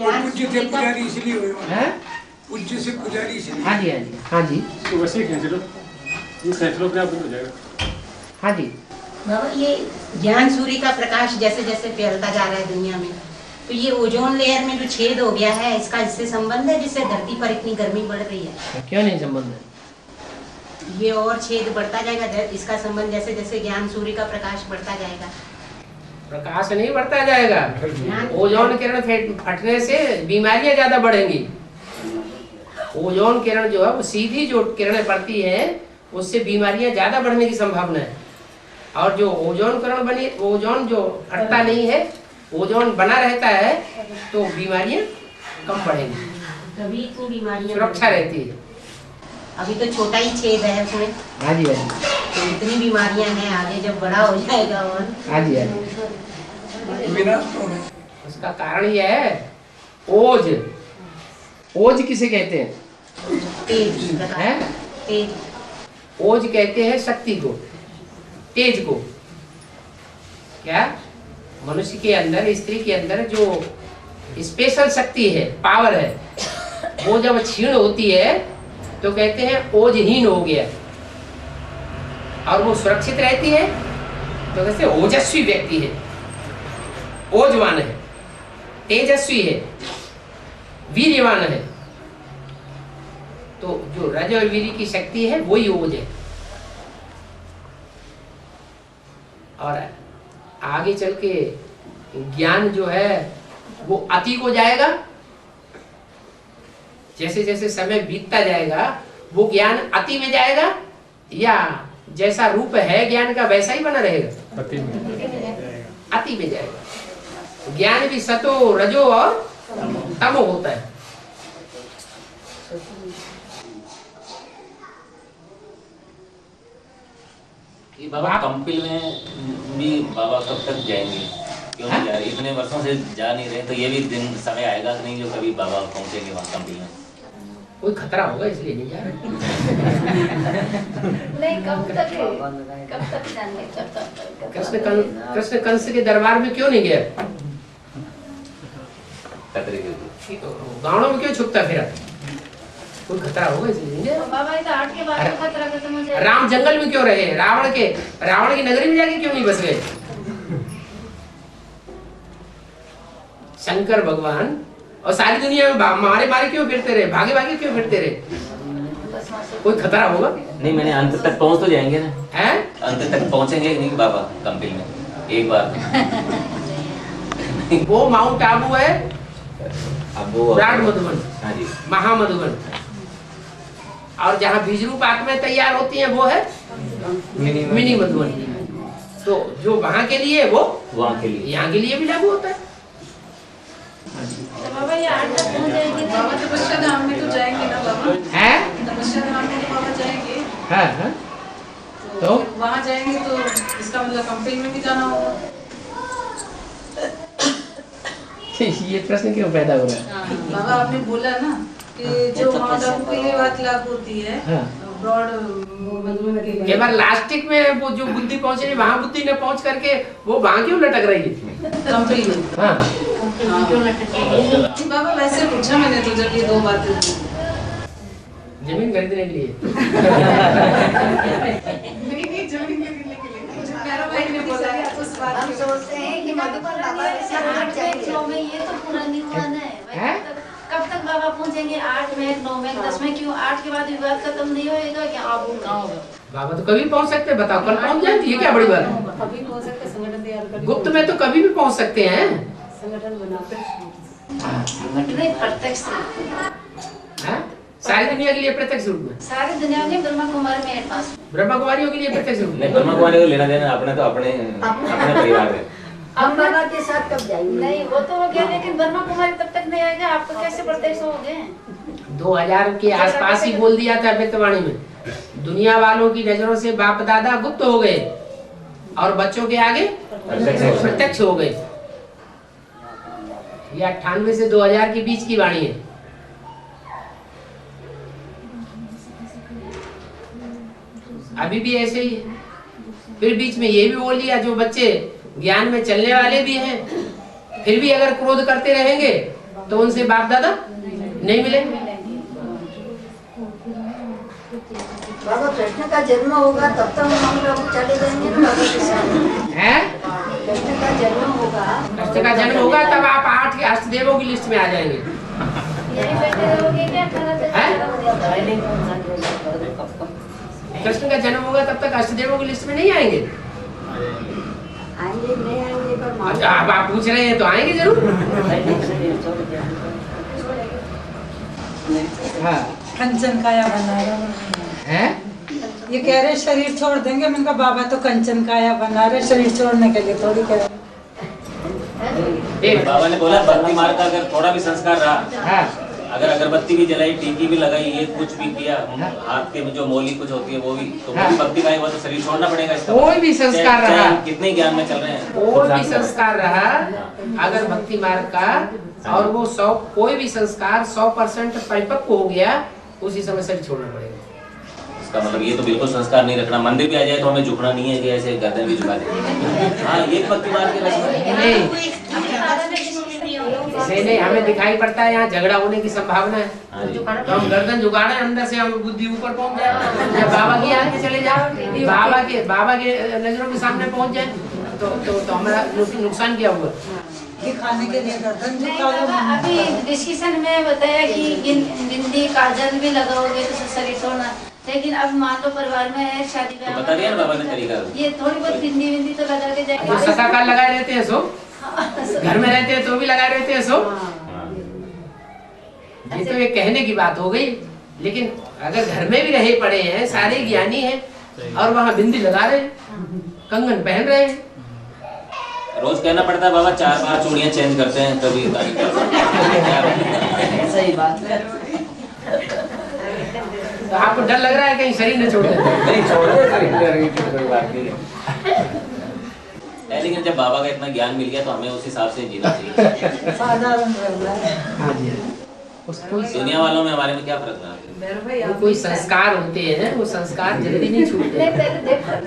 पूज्य से पुजारी इसलिए हुए, पूज्य से पुजारी इसलिए। हाँ जी, हाँ जी, तो वैसे खींच लो, ये खींच लो क्या हो जाएगा। हाँ जी बाबा, ये ज्ञान सूर्य का प्रकाश जैसे जैसे फैलता जा रहा है दुनिया में, तो ये ओजोन लेयर में जो छेद हो गया है इसका इससे संबंध है जिससे धरती पर इतनी गर्मी बढ़ रही है? क्यों नहीं संबंध है? ये और छेद बढ़ता जाएगा, इसका संबंध जैसे जैसे ज्ञान सूर्य का प्रकाश बढ़ता जाएगा। प्रकाश नहीं बढ़ता जाएगा, ओजोन किरण फटने से बीमारियां ज्यादा बढ़ेंगी। ओजोन किरण जो है वो सीधी जो किरणें पड़ती है उससे बीमारियां ज्यादा बढ़ने की संभावना है। और जो ओजोन किरण बनी, ओजोन जो हटता नहीं है, ओजोन बना रहता है तो बीमारियां कम बढ़ेंगी, तभी इतनी बीमारियां सुरक्षा रहती है। अभी तो छोटा ही छेद है उसमें। हाँ जी, तो इतनी बीमारियां हैं, आगे जब बड़ा हो जाएगा और हाँ जी, उसका कारण यह है ओज। ओज किसे कहते हैं? तेज है? तेज। ओज कहते हैं शक्ति को, तेज को। क्या मनुष्य के अंदर, स्त्री के अंदर जो स्पेशल शक्ति है, पावर है, वो जब क्षीण होती है तो कहते हैं ओजहीन हो गया। और वो सुरक्षित रहती है तो कहते हैं ओजस्वी व्यक्ति है, ओजवान है, तेजस्वी है, वीर्यवान है। तो जो रज और वीर्य की शक्ति है वही ओज है। और आगे चल के ज्ञान जो है वो अति को जाएगा। जैसे जैसे समय बीतता जाएगा वो ज्ञान अति में जाएगा, या जैसा रूप है ज्ञान का वैसा ही बना रहेगा? अति में जाएगा। ज्ञान भी सतो रजो और तमो होता है। ये बाबा कंपिल में भी बाबा कब तक जाएंगे? क्यों नहीं जा रहे? इतने वर्षों से जा नहीं रहे, तो ये भी दिन समय आएगा कि नहीं जो कभी बाबा पहुंचेंगे वहाँ कंपिल में? कोई खतरा होगा इसलिए नहीं जा रहे। नहीं, कब तक जाने? कृष्ण कंस के दरबार में क्यों नहीं गया? गाँव में क्यों छुपता फिरा? कोई खतरा होगा इसलिए? बाबा ये तो 8 के बाद खतरा खत्म हो जाएगा। राम जंगल में क्यों रहे? रावण की नगरी में जाके क्यों नहीं बस गए? शंकर भगवान और सारी दुनिया में मारे क्यों फिरते रहे? भागे क्यों फिरते रहे? कोई खतरा होगा? नहीं, मैंने अंत तक पहुंच तो जाएंगे ना? हैं? अंत तक पहुंचेंगे नहीं बाबा कंपिल में एक बार? वो माउंट आबू है, ब्राड मधुबन, हाँ जी, महामधुबन, और जहाँ बीज रूप आत्माएं तैयार होती हैं वो है मिनी मधुबन। तो जो वहाँ के लिए वो वहाँ के लिए, यहाँ के लिए भी लागू होता है। बाबा ये 8 तक पहुंच जाएंगे। बाबा तपस्या धाम में तो जाएंगे ना बाबा? हैं? तपस्या धाम में तो बाबा जाएंगे। हाँ। तो वहाँ जाएंगे तो इसका मतलब कंपिल में भी जाना होगा। ये प्रश्न क्यों पैदा हो रहा है? बाबा आपने बोला ना कि जो माउंट आबू के लिए बात लागू होती है, ब्रॉड एक बार लास्टिक में वो जो बुद्धि पहुंचे वहाँ बुद्धि न पहुंच करके वो वहाँ क्यों लटक रही है? कंपिल में। हाँ। बाबा वैसे पूछा मैंने तो जब ये 2 बातें जमीन खरीदने के लिए। हम सोचते हैं कि मधुबन बाबा से 8 जाएंगे में, ये तो पूरा निर्माण है। कब तक बाबा पहुंचेंगे? 8 में, 9 में, 10 में? क्यों 8 के बाद विवाद खत्म नहीं होएगा क्या? आबू ना होगा बाबा तो कभी पहुंच सकते हैं, बताओ कल पहुंच जाए, ये क्या बड़ी बात है? कभी पहुंच सकते, संगठन तैयार कर, गुप्त में तो कभी भी पहुंच सकते हैं। संगठन बनाकर नहीं, प्रत्यक्ष सारी दुनिया के लिए प्रत्यक्ष रूप में, सारी दुनिया में ब्रह्मा कुमारी में एडवांस, ब्रह्मा कुमारियों के लिए प्रत्यक्ष रूप में। ब्रह्मा कुमारी को लेना देना अपने तो अपने परिवार है। हम बाबा के साथ कब जाएंगे? नहीं वो तो हो गया, लेकिन ब्रह्मा कुमारी तब तक नहीं आएगा। आपको कैसे प्रत्यक्ष हो गए? 2000 के आसपास ही बोल दिया था व्यक्तवाणी में, दुनिया वालों की नजरों से बाप दादा गुप्त हो गए और बच्चों के आगे प्रत्यक्ष हो गए। ये 98 से 2000 के बीच की वाणी है। अभी भी ऐसे ही है। फिर बीच में ये भी बोल लिया जो बच्चे ज्ञान में चलने वाले भी हैं, फिर भी अगर क्रोध करते रहेंगे तो उनसे बाप दादा नहीं मिलेंगे। बाबा कृष्ण का जन्म होगा तब तक हम लोग चले जाएंगे ना बाबा के साथ? हैं? कृष्ण का जन्म होगा, कृष्ण का जन्म होगा तब आप 8 के अष्टदेवों की लिस्ट में आ जाएंगे। यही बैठे रहोगे क्या? कृष्ण का जन्म होगा तब तक अष्टदेवों की लिस्ट में नहीं आएंगे। आएंगे नहीं आएंगे पर अच्छा, आप पूछ रहे हैं तो आएंगे जरूर। हाँ। कंचन काया बना रहा है। ये कह रहे शरीर छोड़ देंगे। मैंने कहा बाबा तो कंचन काया बना रहे, शरीर छोड़ने के लिए थोड़ी कह रहे। बाबा ने बोला भक्ति मार्ग का अगर थोड़ा भी संस्कार रहा, अगर अगरबत्ती भी जलाई, टीकी भी लगाई, ये कुछ भी किया, हाथ के में जो मोली कुछ होती है वो भी, तो वो भी भक्ति का ही हुआ, तो शरीर छोड़ना पड़ेगा। इसका कोई भी संस्कार रहा, कितने ज्ञान में चल रहे हैं, कोई भी संस्कार रहा अगर भक्ति मार्ग का, और वो 100 कोई भी संस्कार 100% परिपक्व हो गया, उसी समय शरीर छोड़ना पड़ेगा। इसका मतलब ये तो बिल्कुल संस्कार नहीं रखना। मंदिर भी आ जाए तो हमें झुकना नहीं है कि ऐसे गर्दन भी झुका दे। हाँ, ये भक्ति मार्ग के नहीं, हमें दिखाई पड़ता है यहाँ झगड़ा होने की संभावना है, तो हम गर्दन झुका रहे हैं, अंदर से हम बुद्धि ऊपर पहुँच जाए, जब बाबा के आगे चले जाओ, बाबा के नजरों के सामने पहुँच जाए तो हमारा नुकसान क्या हुआ? दिखाने के लिए गर्दन झुका लो। अभी डिस्कशन में बताया कि बिंदी काजल भी लगाओगे तो शरीर छोड़ना, लेकिन अब मान लो परिवार में है शादी तो बता दिया ना बाबा ने तरीका। ये थोड़ी बहुत बिंदी विंदी तो लगा के जाएंगे। तो सताकार लगाए रहते हैं सो, घर में रहते हैं तो भी लगाए रहते हैं सो। ये तो एक कहने की बात हो गई, लेकिन अगर घर में भी रहे पड़े हैं, सारे ज्ञानी हैं और वहाँ बिंदी लगा रहे हैं, कंगन पहन रहे हैं। रोज कहना पड़ता है बाबा 4 बार चूड़ियाँ चेंज करते हैं तभी सही बात है। तो आपको डर लग रहा है कहीं शरीर न छोड़ दे? नहीं छोड़ दे, बात नहीं है। लेकिन जब बाबा का इतना ज्ञान मिल गया तो हमें उस हिसाब से जीना चाहिए। साधारण रहना। दुनिया वालों में हमारे में क्या फर्क है? वो कोई संस्कार होते हैं, वो संस्कार जल्दी नहीं छूटते।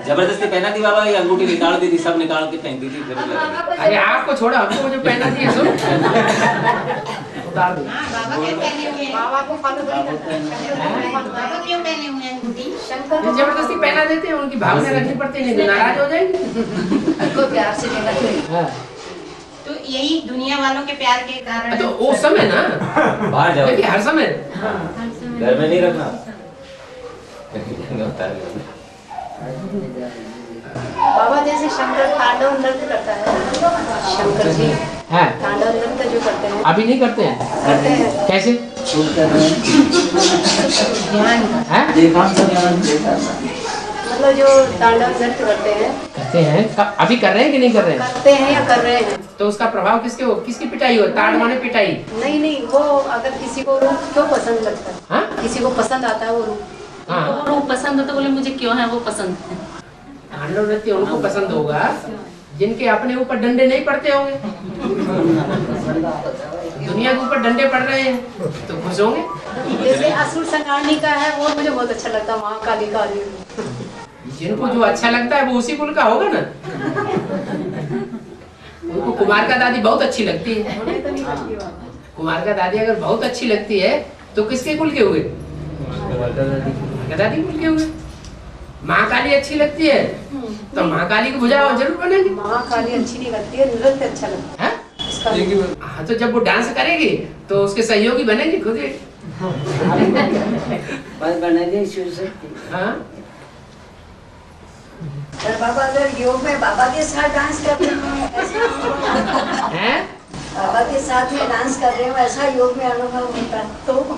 जबरदस्ती पहना थी बाबा, ये अंगूठी निकाल दी थी, सब निकाल के फेंक दी थी। अरे आपको छोड़ो, हमको जो पहना थी सुन उतार दो। बाबा को फॉलो बाबा क्यों पहने हुए हैं अंगूठी? जबरदस्ती पहना देते हैं, उनकी भावना रखनी पड़ती है, नहीं तो नाराज हो जाएंगे। उनको प्यार से लेना चाहिए। तो यही दुनिया वालों के प्यार के कारण। तो वो समय ना बाहर जाओ, हर समय घर में नहीं रखना। बाबा जैसे शंकर तांडव नृत्य करता है, शंकर जी तांडव नृत्य जो करते हैं अभी नहीं करते हैं। करते हैं कैसे? मतलब जो तांडव नृत्य करते हैं अभी कर रहे हैं कि नहीं कर रहे हैं? करते हैं या कर रहे हैं। तो उसका प्रभाव किसकी पिटाई हो? ताड़ माने पिटाई? नहीं, वो अगर किसी को रूप क्यों पसंद लगता है, हाँ? किसी को पसंद आता है वो रूप, हाँ। वो पसंद है तो बोले मुझे क्यों है वो पसंद है। तांडव नृत्य उनको पसंद होगा जिनके अपने ऊपर डंडे नहीं पड़ते होंगे। दुनिया के ऊपर डंडे पड़ रहे हैं तो खुश होंगे। जैसे असुर संहारनी का है वो मुझे बहुत अच्छा लगता है, महाकाली का। जिनको जो अच्छा लगता है वो उसी कुल का होगा ना। उनको कुमार का दादी बहुत अच्छी लगती है। कुमार का दादी अगर बहुत अच्छी लगती है तो किसके कुल के हुए? दादी कुल के हुए। महाकाली अच्छी लगती है तो महाकाली की भुजा जरूर बनेगी। महाकाली अच्छी नहीं लगती है, नृत्य अच्छा लगता है। हाँ, तो जब वो डांस करेगी तो उसके सहयोगी बनेगी खुद ही। बनेगी शिव शक्ति। हाँ। बाबा अगर योग में बाबा के साथ डांस कर रहे हो, हैं? बाबा के साथ में डांस कर रहे हो, ऐसा योग में अनुभव होता है तो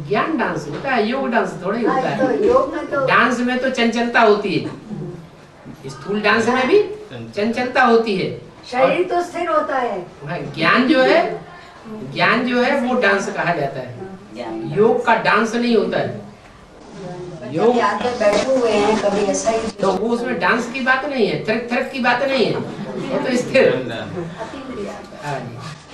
ज्ञान डांस होता है, योग डांस थोड़ा ही होता है। तो योग में तो डांस में तो चंचलता होती है, स्थूल डांस में भी चंचलता होती है, शरीर तो स्थिर होता है। ज्ञान जो है वो डांस कहा जाता है। योग का डांस नहीं होता है। योग आकर बैठे हुए हैं कभी ऐसा ही, तो वो उसमें डांस की बात नहीं है, थरक थरक की बात नहीं है, वो तो स्थिर।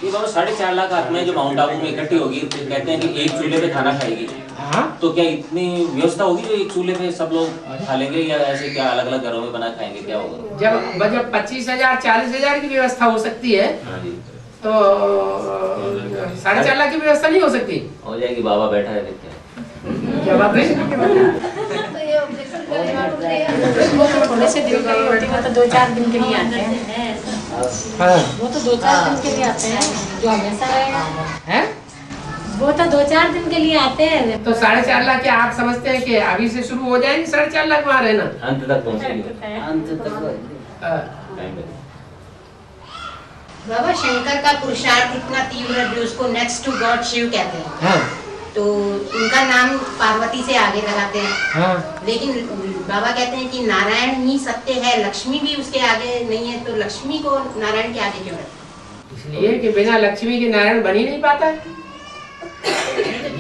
ये बाबा 4.5 लाख आत्माएं जो माउंट आबू में इकट्ठी होगी, तो कहते हैं कि एक चूल्हे पे खाना खाएगी। हाँ? तो क्या इतनी व्यवस्था होगी जो एक चूल्हे पे सब लोग खा लेंगे, या ऐसे क्या अलग अलग घरों में बना खाएंगे, क्या होगा? जब 25,000 40,000 की व्यवस्था हो सकती है तो 4.5 लाख की व्यवस्था नहीं हो सकती? हो जाएगी। बाबा बैठा है देखते हैं। जवाब थोड़े से दिन के लिए होती है, वो तो 2-4 दिन के लिए आते हैं। वो तो 2-4 दिन के लिए आते हैं, जो हमेशा रहेगा। वो तो 2-4 दिन के लिए आते हैं। तो 4.5 लाख क्या आप समझते हैं कि अभी से शुरू हो जाएंगे 4.5 लाख वहाँ रहना? अंत तक पहुँचेंगे। अंत तक बाबा शंकर का पुरुषार्थ इतना तीव्र है जो उसको नेक्स्ट टू गॉड शिव कहते हैं। हाँ। तो उनका नाम पार्वती से आगे लगाते हैं। हाँ। लेकिन बाबा कहते हैं कि नारायण ही सत्य है, लक्ष्मी भी उसके आगे नहीं है, तो लक्ष्मी को नारायण के आगे क्यों रखते? इसलिए कि बिना लक्ष्मी के नारायण बन ही नहीं पाता है।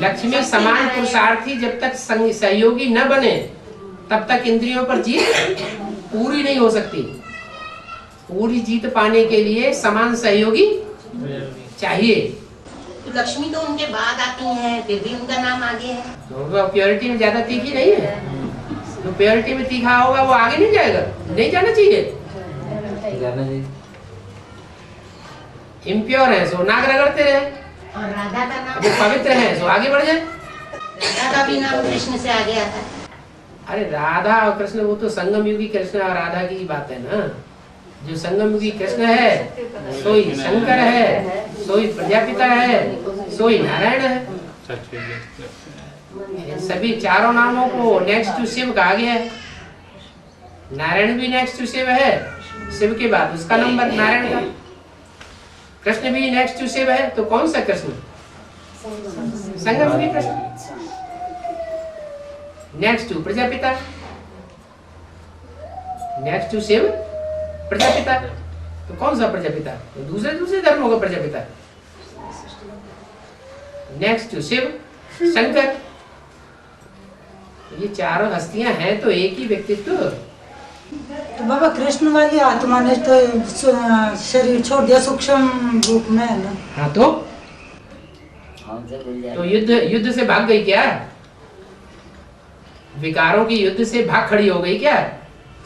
लक्ष्मी समान पुरुषार्थी जब तक सहयोगी न बने तब तक इंद्रियों पर जीत पूरी नहीं हो सकती। पूरी जीत पाने के लिए समान सहयोगी चाहिए। तो लक्ष्मी तो उनके बाद आती हैं, फिर भी उनका नाम आगे है। तो प्योरिटी में ज्यादा तीखी नहीं है। तो प्योरिटी में तीखा होगा वो आगे नहीं जाएगा, नहीं जाना चाहिए। इम्प्योर है सो नाक रगड़ते रहे, और राधा का नाम, जो पवित्र है सो आगे बढ़ जाए। राधा का भी नाम कृष्ण से आगे आता है। अरे राधा और कृष्ण वो तो संगम युगी कृष्ण और राधा की बात है ना। जो संगम युगी कृष्ण है सोई शंकर है, सोई प्रजापिता है, सोई नारायण है। सभी चारों नामों को नेक्स्ट टू शिव कहा गया है। नारायण भी नेक्स्ट टू शिव है, शिव के बाद उसका नंबर नारायण का। कृष्ण भी नेक्स्ट टू शिव है, तो कौन सा कृष्ण? संगम Krishna. Next to Prajapita, next to Shiv Prajapita, तो कौन सा प्रजापिता? तो दूसरे दूसरे धर्मों का प्रजापिता। Next to Shiv Shankar. ये चारों हस्तियां हैं तो एक ही व्यक्तित्व। तो बाबा कृष्ण वाली आत्मा ने तो शरीर छोड़ दिया, सूक्ष्म रूप में है ना। हाँ तो युद्ध से भाग गई क्या? विकारों की युद्ध से भाग खड़ी हो गई क्या?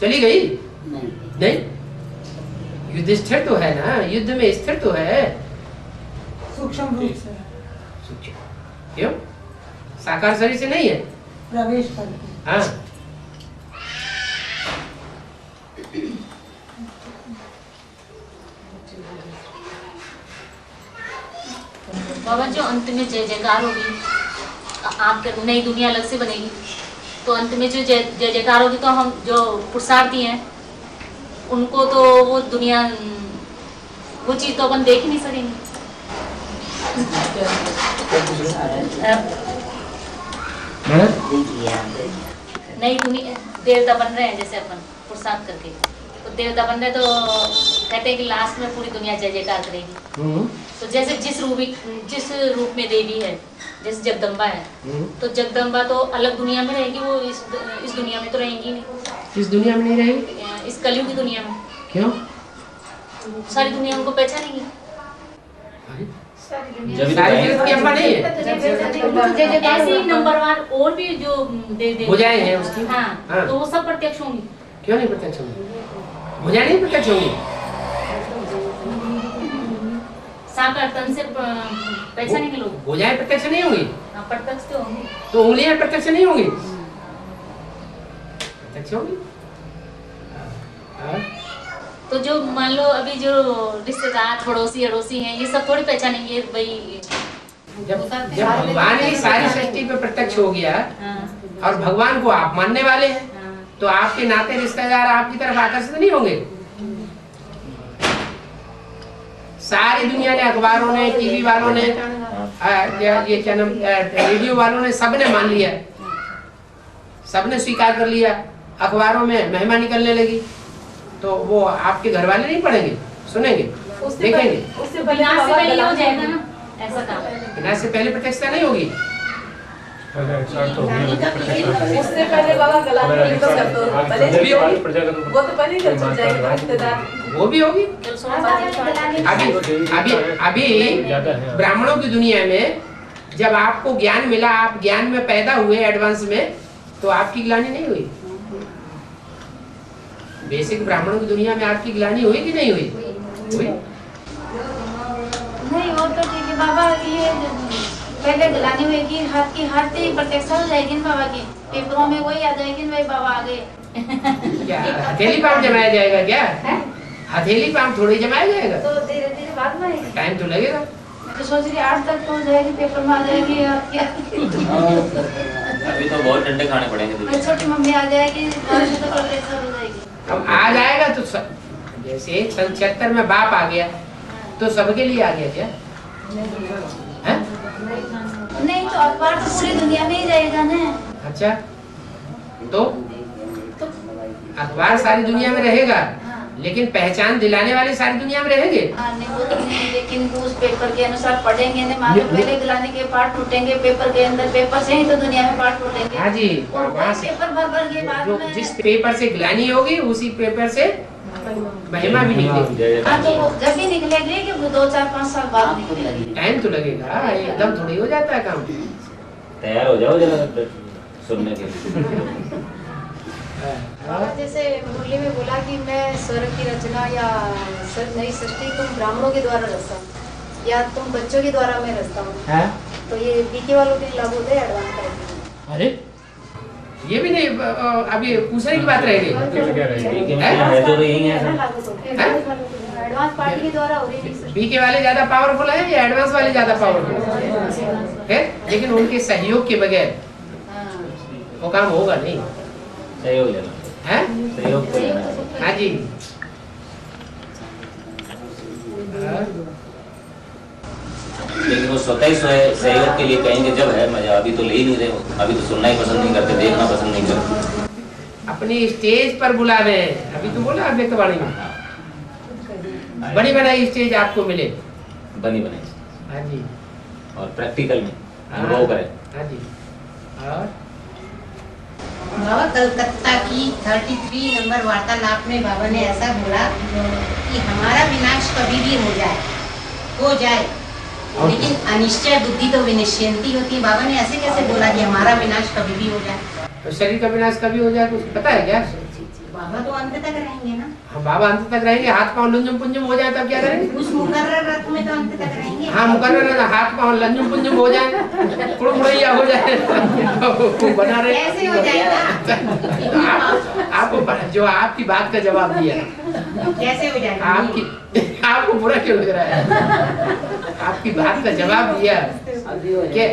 चली गई? नहीं, युद्ध स्थिर तो है ना, युद्ध में स्थिर तो है, सूक्ष्म रूप से। क्यों? साकार शरीर से नहीं है, प्रवेश करके। हाँ। बाबा जो अंत में जय जयकार होगी, आपके नई दुनिया अलग से बनेगी, तो अंत में जो जय जयकार होगी तो हम जो पुरुषार्थी हैं उनको तो वो दुनिया, वो चीज तो अपन देख ही नहीं सकेंगे। नई दुनिया देवता बन रहे हैं, जैसे अपन पुरुषार्थ करके तो देवता बन रहे, तो कहते हैं कि लास्ट में पूरी दुनिया जय जयकार करेगी। तो जैसे जिस रूप में देवी है, जैसे जगदम्बा है, तो जगदम्बा तो अलग दुनिया में रहेगी, वो इस दुनिया में तो रहेंगी नहीं। इस दुनिया में नहीं रहेगी? इस कलयुग की दुनिया में। क्यों? सारी दुनिया उनको पहचानेगी। ऐसे ही नंबर 1 और भी जो भुजाएं हैं उसकी, हाँ, तो वो सब प्रत्यक्ष होंगी। क्यों नहीं प्रत्यक्ष होंगी? भुजाएं नहीं प्रत्यक्ष होंगी? साकार तन से पहचानेंगे लोग। भुजाएं प्रत्यक्ष नहीं होंगी? प्रत्यक्ष तो होंगी। तो उंगलियां प्रत्यक्ष नहीं होंगी? प्रत्यक्ष होंगी। तो जो मान लो अभी जो रिश्तेदार पड़ोसी अड़ोसी हैं, ये सब थोड़ी पहचानेंगे भाई। जब भगवान ही सारी सृष्टि पे प्रत्यक्ष हो गया और भगवान को आप मानने वाले हैं, तो आपके नाते रिश्तेदार आपकी तरफ आकर्षित नहीं होंगे? सारी दुनिया ने, अखबारों ने, टीवी वालों ने, ये क्या नाम, रेडियो वालों ने, सबने मान लिया, सबने स्वीकार कर लिया, अखबारों में महिमा निकलने लगी, तो वो आपके घर वाले नहीं पढ़ेंगे, सुनेंगे, देखेंगे? उससे विनाश से पहले हो जाएगा ना ऐसा काम। विनाश से पहले प्रत्यक्षता नहीं होगी? उससे पहले बाबा गला वो तो पहले ही चल जाएगा, वो भी होगी। अभी ब्राह्मणों की दुनिया में जब आपको ज्ञान मिला, आप ज्ञान में पैदा हुए एडवांस में, तो आपकी ग्लानि नहीं हुई? बेसिक ब्राह्मणों की दुनिया में आपकी ग्लानि हुई कि नहीं हुई? हुई। नहीं, वो तो ठीक है बाबा, ये पहले गलानी होगी, हाथ की हाथ ही प्रत्यक्ष हो जाएगी ना बाबा की, पेपरों में वही आ जाएगी ना, भाई बाबा आ गए। क्या हथेली पाम जमाया जाएगा क्या? हथेली पाम थोड़ी जमाया जाएगा? तो धीरे धीरे बाद में आएगी। टाइम तो लगेगा। तो सोच रही 8 तक पहुंच जाएगी, पेपर में आ जाएगी। अभी तो बहुत डंडे खाने पड़ेंगे। छोटी मम्मी आ जाएगी, तो प्रत्यक्ष हो जाएगी। अब आ जाएगा तो जैसे 76 में बाप आ गया तो सबके लिए आ गया क्या? है? नहीं, तो अखबार तो पूरी दुनिया में ही रहेगा ना। अच्छा, तो अखबार सारी दुनिया में रहेगा, लेकिन पहचान दिलाने वाले सारी दुनिया में रहेंगे। नहीं, वो तो नहीं, लेकिन उस पेपर के अनुसार पढ़ेंगे ना, मान लो पहले दिलाने के पार्ट टूटेंगे पेपर के अंदर, पेपर से ही तो दुनिया में पार्ट टूटेंगे। हाँ जी, और पेपर भर के बाद में जिस पेपर से ग्लानि होगी उसी पेपर से महिमा भी निकलेगी। हाँ, तो जब भी निकलेगी कि 2, 4, 5 साल बाद निकलेगी। टाइम तो लगेगा, एकदम थोड़ी हो जाता है काम। तैयार हो जाओ जरा सुनने के लिए। बाबा जैसे मुरली में बोला कि मैं स्वर्ग की रचना या नई सृष्टि तुम ब्राह्मणों के द्वारा रचता हूँ या तुम बच्चों के द्वारा मैं रचता हूँ, तो ये बीके वालों के लिए लागू होता है एडवांस टाइप? अरे ये भी नहीं, अभी पूछने की बात रहेगी। एडवांस पार्टी के द्वारा हो रही है। बीके वाले ज्यादा पावरफुल है या एडवांस वाले ज्यादा पावरफुल है? लेकिन उनके सहयोग के बगैर वो काम होगा नहीं। सहयोग लेना है, सहयोग तो लेना। हाँ जी। लेकिन वो स्वतः ही सहयोग के लिए कहेंगे जब है मजा, अभी तो ले ही नहीं रहे हो, अभी तो सुनना ही पसंद नहीं करते, देखना पसंद नहीं करते। अपनी स्टेज पर बुलावे, अभी तो बोला अभी तो बड़ी बनी बनाई स्टेज आपको मिले, बनी बनाई। हाँ जी। और प्रैक्टिकल में अनुभव करें। हाँ जी। और बाबा कलकत्ता की 33 नंबर वार्तालाप में बाबा ने ऐसा बोला कि हमारा विनाश कभी भी हो जाए, लेकिन अनिश्चय बुद्धि तो विनिश्चयंती होती है। बाबा ने ऐसे कैसे बोला कि हमारा विनाश कभी भी हो जाए? तो शरीर का विनाश कभी हो जाए कुछ पता है क्या? बाबा तो अंत तक रहेंगे ना। हाँ, बाबा अंत तक रहेंगे। हाथ पांव लंजुम पुंजुम हो जाए तब क्या करेंगे? उस मुकर्रर रथ में तो अंत तक रहेंगे। हाँ, मुकर्रर हाथ पांव लंजुम पुंजुम हो जाए, कुड़मुड़ैया हो जाए, बना रहे कैसे हो जाएगा? आपको जो आपकी बात का जवाब दिया, कैसे हो जाएगा? आपको बुरा क्यों लग रहा है? आपकी बात का जवाब दिया कि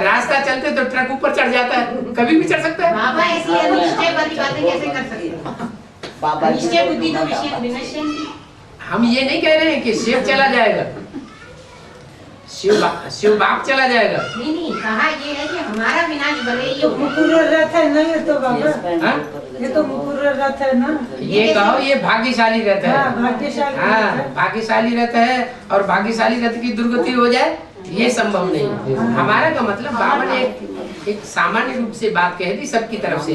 रास्ता चलते तो ट्रक ऊपर चढ़ जाता है, कभी भी चढ़ सकता है। बाबा ऐसी अनिश्चय वाली बातें कैसे कर सकते हैं? अनिश्चय बुद्धि तो विनिश्चयंती। हम ये नहीं कह रहे हैं कि शिव चला जाएगा, शिव बाप चला जाएगा। नहीं, कहा ये है कि हमारा विनाश भले ही हो। मुकुर्रर रथ है ना ये तो बाबा, ये तो मुकुर्रर रथ है ना। ये कहो ये भाग्यशाली रथ है। भाग्यशाली। हाँ, भाग्यशाली रथ है, और भाग्यशाली रथ की दुर्गति हो जाए ये संभव नहीं। हमारा का मतलब बाबा ने एक सामान्य रूप से बात कह दी, सबकी तरफ से।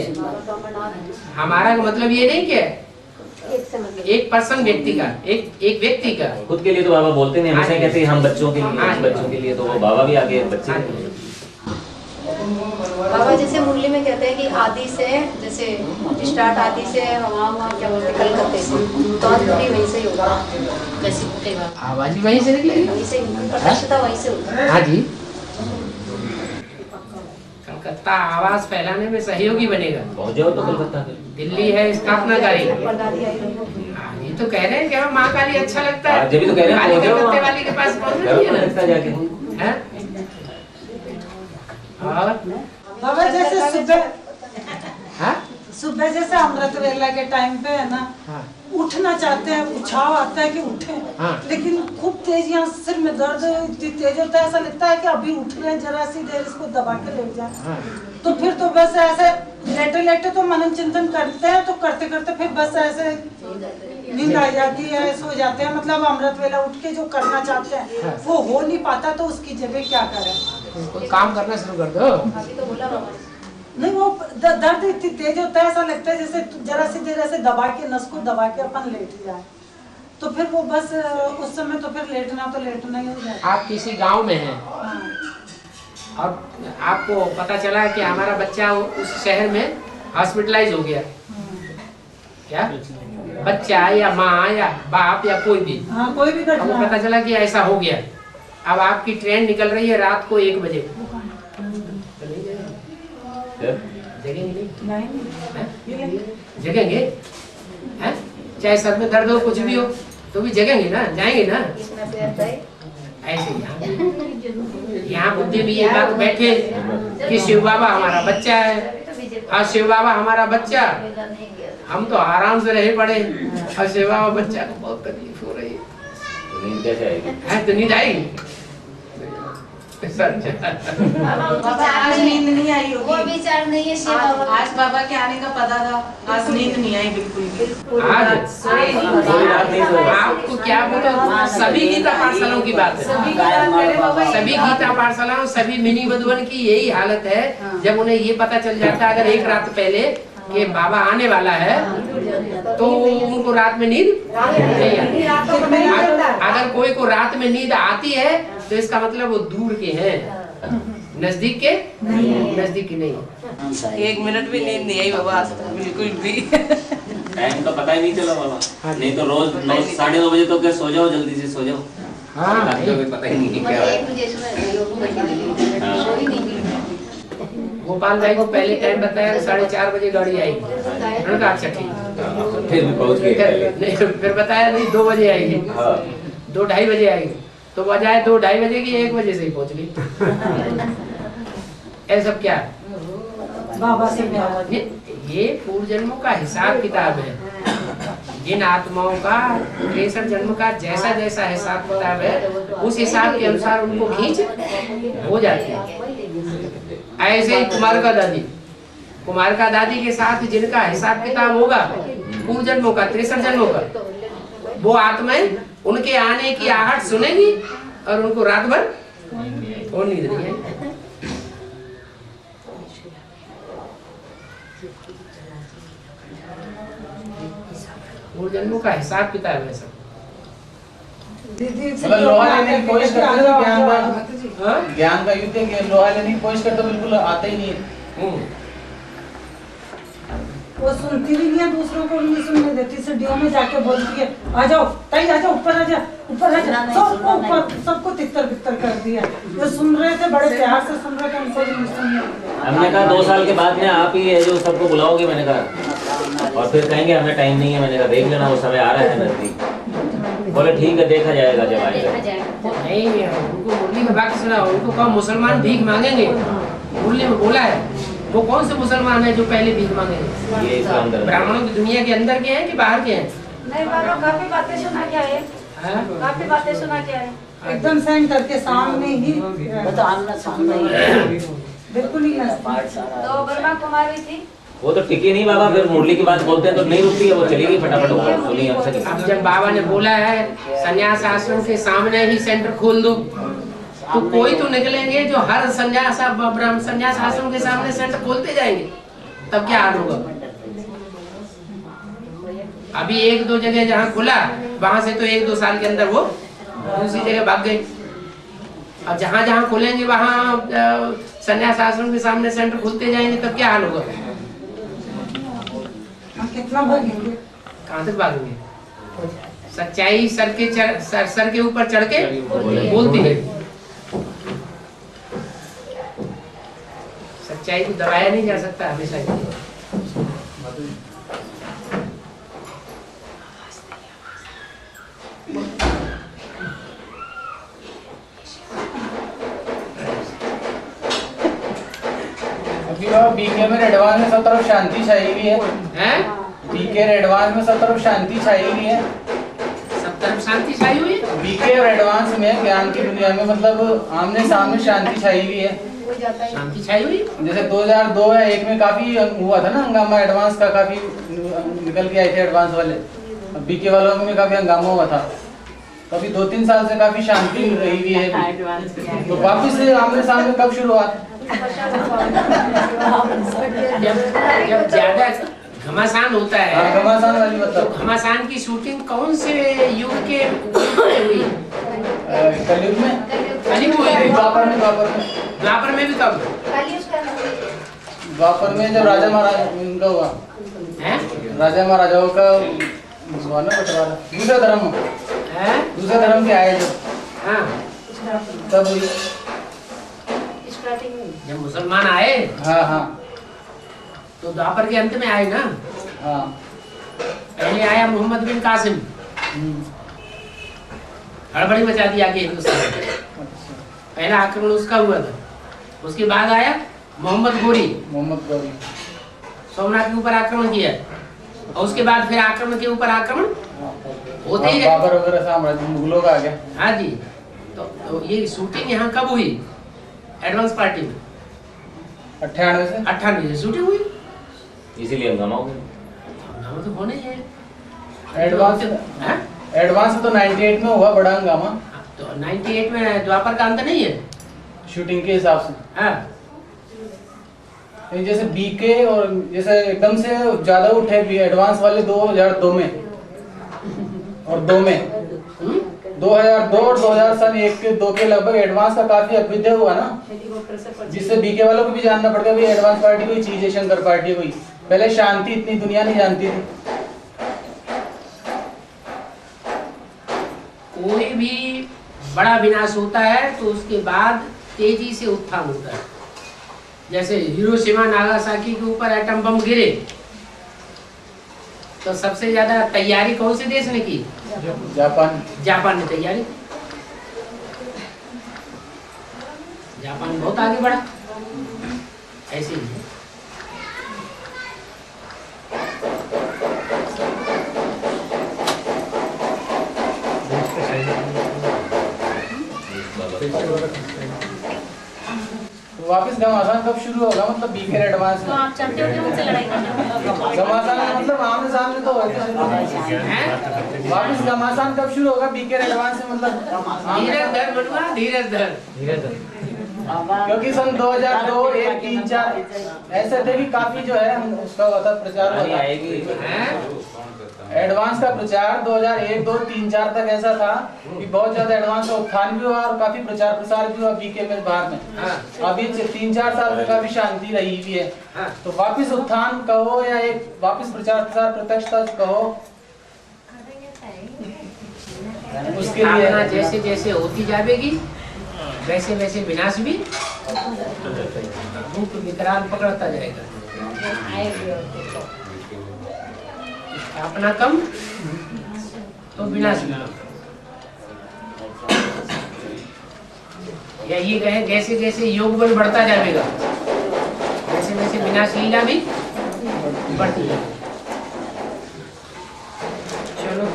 हमारा का मतलब ये नहीं कि एक पर्सन व्यक्ति का, एक व्यक्ति का खुद के लिए तो बाबा बोलते नहीं, हमेशा कहते हैं हम बच्चों के लिए, बच्चों के लिए, तो वो बाबा भी आगे बच्चे। बाबा जैसे मुरली में कहते हैं कि आदि से, जैसे स्टार्ट आदि से वहाँ क्या बोलते हैं कलकत्ते से, तो अंत भी वहीं से ही होगा। कैसे आवाज वहीं से निकलेगी, वहीं से प्रकाशता वहीं से होगी। हाँ जी। कलकत्ता आवाज फैलाने में सहयोगी बनेगा। पहुंच जाओ तो कलकत्ता। दिल्ली है स्थापनाकारी। ये तो कह रहे हैं कि माँ काली अच्छा लगता है, जब भी तो कह रहे हैं कलकत्ते वाली के पास पहुंचना चाहिए जाके। और बाबा जैसे सुबह जैसे अमृत वेला के टाइम पे है ना, उठना चाहते हैं, उछाव आता है कि उठे, लेकिन खूब तेज यहाँ सिर में दर्द इतनी तेज होता है, ऐसा लगता है कि अभी उठ रहे हैं, जरा सी देर इसको दबा के लेट जाए। तो फिर तो बस ऐसे लेटे लेटे तो मनन चिंतन करते हैं, तो करते करते फिर बस ऐसे नींद आ जाती है, सो जाते हैं। मतलब अमृत वेला उठ के जो करना चाहते हैं वो हो नहीं पाता, तो उसकी जगह क्या करें? कोई काम करना शुरू कर दो। नहीं, वो दर्द इतनी तेज होता है, ऐसा लगता है जैसे जरा सी देर ऐसे दबा के, नस को दबा के अपन लेट जाए, तो फिर वो बस उस समय तो फिर लेटना तो लेटना ही हो जाए। आप किसी गांव में हैं और आपको पता चला कि हमारा बच्चा उस शहर में हॉस्पिटलाइज हो गया, क्या बच्चा या माँ या बाप या कोई भी, कोई भी आपको पता चला कि ऐसा हो गया। अब आपकी ट्रेन निकल रही है रात को 1 बजे, जगेंगे? चाहे सर में दर्द हो, कुछ भी हो, तो भी जगेंगे ना, जाएंगे ना। ऐसे यहाँ बुद्धि में ये बात बैठे कि शिव बाबा हमारा बच्चा है, और शिव बाबा हमारा बच्चा, हम तो आराम से रहे पड़े, और शिव बाबा बच्चा को बहुत तकलीफ हो रही है, तो नींद कैसे आएगी? तो नींद आएगी? आज नींद नहीं आई होगी। वो विचार नहीं है शिव बाबा। आज बाबा के आने का पता था, आज नींद नहीं आई बिल्कुल। आपको क्या बोला, सभी गीता पाठशालाओं की बात है, सभी गीता पाठशालाओं, सभी मिनी मधुबन की यही हालत है। जब उन्हें ये पता चल जाता है अगर एक रात पहले कि बाबा आने वाला है, तो उनको रात में नींद नहीं आती। अगर कोई को रात में नींद आती है तो इसका मतलब वो दूर के हैं, नजदीक के नजदीक के नहीं। 1 मिनट भी नींद नहीं आई बाबा आज तक, बिल्कुल भी। टाइम का पता ही नहीं चला बाबा। नहीं तो रोज 9 साढ़े 9 बजे तो क्या सो जाओ, जल्दी से सो जाओ। पता ही नहीं क्या गोपाल भाई को पहले टाइम बताया 4:30 बजे गाड़ी आएगी। मैंने कहा अच्छा ठीक, फिर भी पहुंच गए। फिर बताया नहीं 2 बजे आएगी, 2-2:30 बजे आएगी, तो बजाय 2-2:30 बजे की 1 बजे से ही पहुंच गई। ऐसा क्या बाबा से प्यार। ये पूर्व जन्मों का हिसाब किताब है। जिन आत्माओं का 63 जन्म का जैसा जैसा हिसाब किताब है उस हिसाब के अनुसार उनको खींच हो जाती है। ऐसे ही कुमार का दादी के साथ जिनका हिसाब किताब होगा पूर्व जन्मों का 63 जन्मों का, वो आत्माएं उनके आने की आहट सुनेंगी और उनको रात भर और नींद नहीं आएगी। पूर्व जन्मों का हिसाब किताब है सब। मतलब लोहा लेने की कोशिश करते हो, ज्ञान का युद्ध है कि लोहा लेने की कोशिश करते हो, बिल्कुल आता ही नहीं है। वो सुनती भी नहीं है, दूसरों को नहीं सुनने देती, सीढ़ियों में जाके बोलती है आ जाओ ताई, आ जाओ ऊपर, आ जा ऊपर, आ जा, सबको ऊपर, सबको तितर बितर कर दिया। जो सुन रहे थे बड़े प्यार से सुन रहे थे, उनको भी नहीं सुनने। हमने कहा 2 साल के बाद में आप ही है जो सबको बुलाओगे, मैंने कहा, और फिर कहेंगे हमें टाइम नहीं है। मैंने कहा देख लेना, वो समय आ रहा है नजदीक। बोले ठीक है, देखा जाएगा जब आएगा। नहीं, उनको मुरली में बात सुना, उनको कहा मुसलमान भीख मांगेंगे, मुरली में बोला है। वो कौन से मुसलमान है जो पहले भीख मांगेंगे? ये इस्लाम धर्म ब्राह्मणों की दुनिया के अंदर के हैं कि बाहर के हैं? नहीं बाबा, काफी बातें सुना क्या है, काफी बातें सुना क्या है, एकदम सेंटर के सामने ही, बिल्कुल ही तो ब्रह्मा कुमारी थी। वो तो टिकी नहीं बाबा, फिर मुरली की बात बोलते हैं तो नहीं रुकती है, वो चलेगी फटाफट। सुनिए हमसे। अब जब बाबा ने बोला है संन्यास आश्रम के सामने ही सेंटर खोल दो, तो कोई तो निकलेंगे जो हर संन्यास आश्रम के सामने सेंटर खोलते जाएंगे, तब क्या हाल होगा? अभी 1-2 जगह जहाँ खुला, वहां से तो 1-2 साल के अंदर वो दूसरी जगह भाग गई। और जहाँ जहाँ खुलेंगे वहाँ संन्यास आश्रम के सामने सेंटर खुलते जाएंगे, तब क्या हाल होगा? कितना भागेंगे? कहाँ तक भागेंगे? सच्चाई सर के ऊपर चढ़ के बोलती है। सच्चाई को दबाया नहीं जा सकता हमेशा। बीके में एडवांस में सब तरफ शांति छाई हुई है। बीके एडवांस में सब तरफ शांति छाई हुई है। सब तरफ शांति छाई हुई है। बीके और एडवांस में ज्ञान की दुनिया में मतलब आमने सामने शांति छाई हुई है। शांति छाई हुई। जैसे 2002 या 1 में काफी हुआ था ना हंगामा, एडवांस का काफी निकल के आए थे एडवांस वाले। बीके वालों में काफी हंगामा हुआ था। अभी 2-3 साल से काफी शांति रही हुई है। तो वापिस से आमने सामने कब शुरुआत? जब ज्यादा घमासान होता है। घमासान वाली मतलब घमासान की शूटिंग कौन से युग के हुई? कलयुग में। कलयुग हुई। द्वापर में भी कब? द्वापर में जब राजा महाराज उनका हुआ, राजा महाराजाओं का दूसरा धर्म के आए तब हुई। जब मुसलमान आए, हाँ, तो द्वापर के अंत में आए ना। हाँ। पहले आया मोहम्मद बिन कासिम, हड़बड़ी मचा दी आके हिंदुस्तान। पहला आक्रमण उसका हुआ था। उसके बाद आया मोहम्मद गोरी, सोमनाथ के ऊपर आक्रमण किया, और उसके बाद फिर आक्रमण के ऊपर आक्रमण होते ही बाबर वगैरह साम्राज्य मुगलों का आ गया। हाँ जी। तो ये शूटिंग यहाँ कब हुई? एडवांस पार्टी में 98 से शूटिंग हुई, इसीलिए हंगामा हो गया। हंगामा तो होने ही है। एडवांस तो 98 में हुआ बड़ा हंगामा। तो 98 में द्वापर का अंत नहीं है शूटिंग के हिसाब से। हाँ। जैसे बीके और जैसे एकदम से ज्यादा उठे भी एडवांस वाले 2002 में और 2 में 2002 और 2001 के लगभग एडवांस का काफी अभ्युदय हुआ ना, जिससे बीके वालों को भी जानना पड़ता है एडवांस पार्टी कोई चीज है, शंकर पार्टी कोई। पहले शांति इतनी दुनिया नहीं जानती थी। कोई भी बड़ा विनाश होता है तो उसके बाद तेजी से उत्थान होता है। जैसे हिरोशिमा नागासाकी के ऊपर एटम बम गिरे तो सबसे ज्यादा तैयारी कौन से देश ने की? जापान ने तैयारी। जापान बहुत आगे बढ़ा। ऐसे ही तो वापस घमासान कब शुरू होगा, मतलब बीकर एडवांस तो में? आप चाहते हो कि उनसे लड़ाई करने? घमासान में मतलब आमने सामने तो होते शुरू। वापस घमासान कब शुरू होगा बीकर एडवांस में, मतलब धीरज धर बनुआ, धीरज धर। क्योंकि सन 2002, 1, 3, 4 ऐसे थे कि काफी जो है हम उसका होता प्रचार होता एडवांस का प्रचार 2001, 2, 3, 4 तक ऐसा था कि बहुत ज्यादा एडवांस का उत्थान भी हुआ और काफी प्रचार प्रसार भी हुआ बीके में बाहर में। अभी 3-4 साल तक काफी शांति रही भी है। तो वापस उत्थान कहो या एक वापस प्रचार प्रसार प्रत्यक्षता कहो, उसके लिए जैसे जैसे होती जाएगी वैसे वैसे विनाश भी रूप विकराल पकड़ता जाएगा। अपना कम तो विनाश भी कम। यही कहे जैसे जैसे योग बल बढ़ता जाएगा वैसे वैसे विनाश लीला भी बढ़ती जाएगी। चलो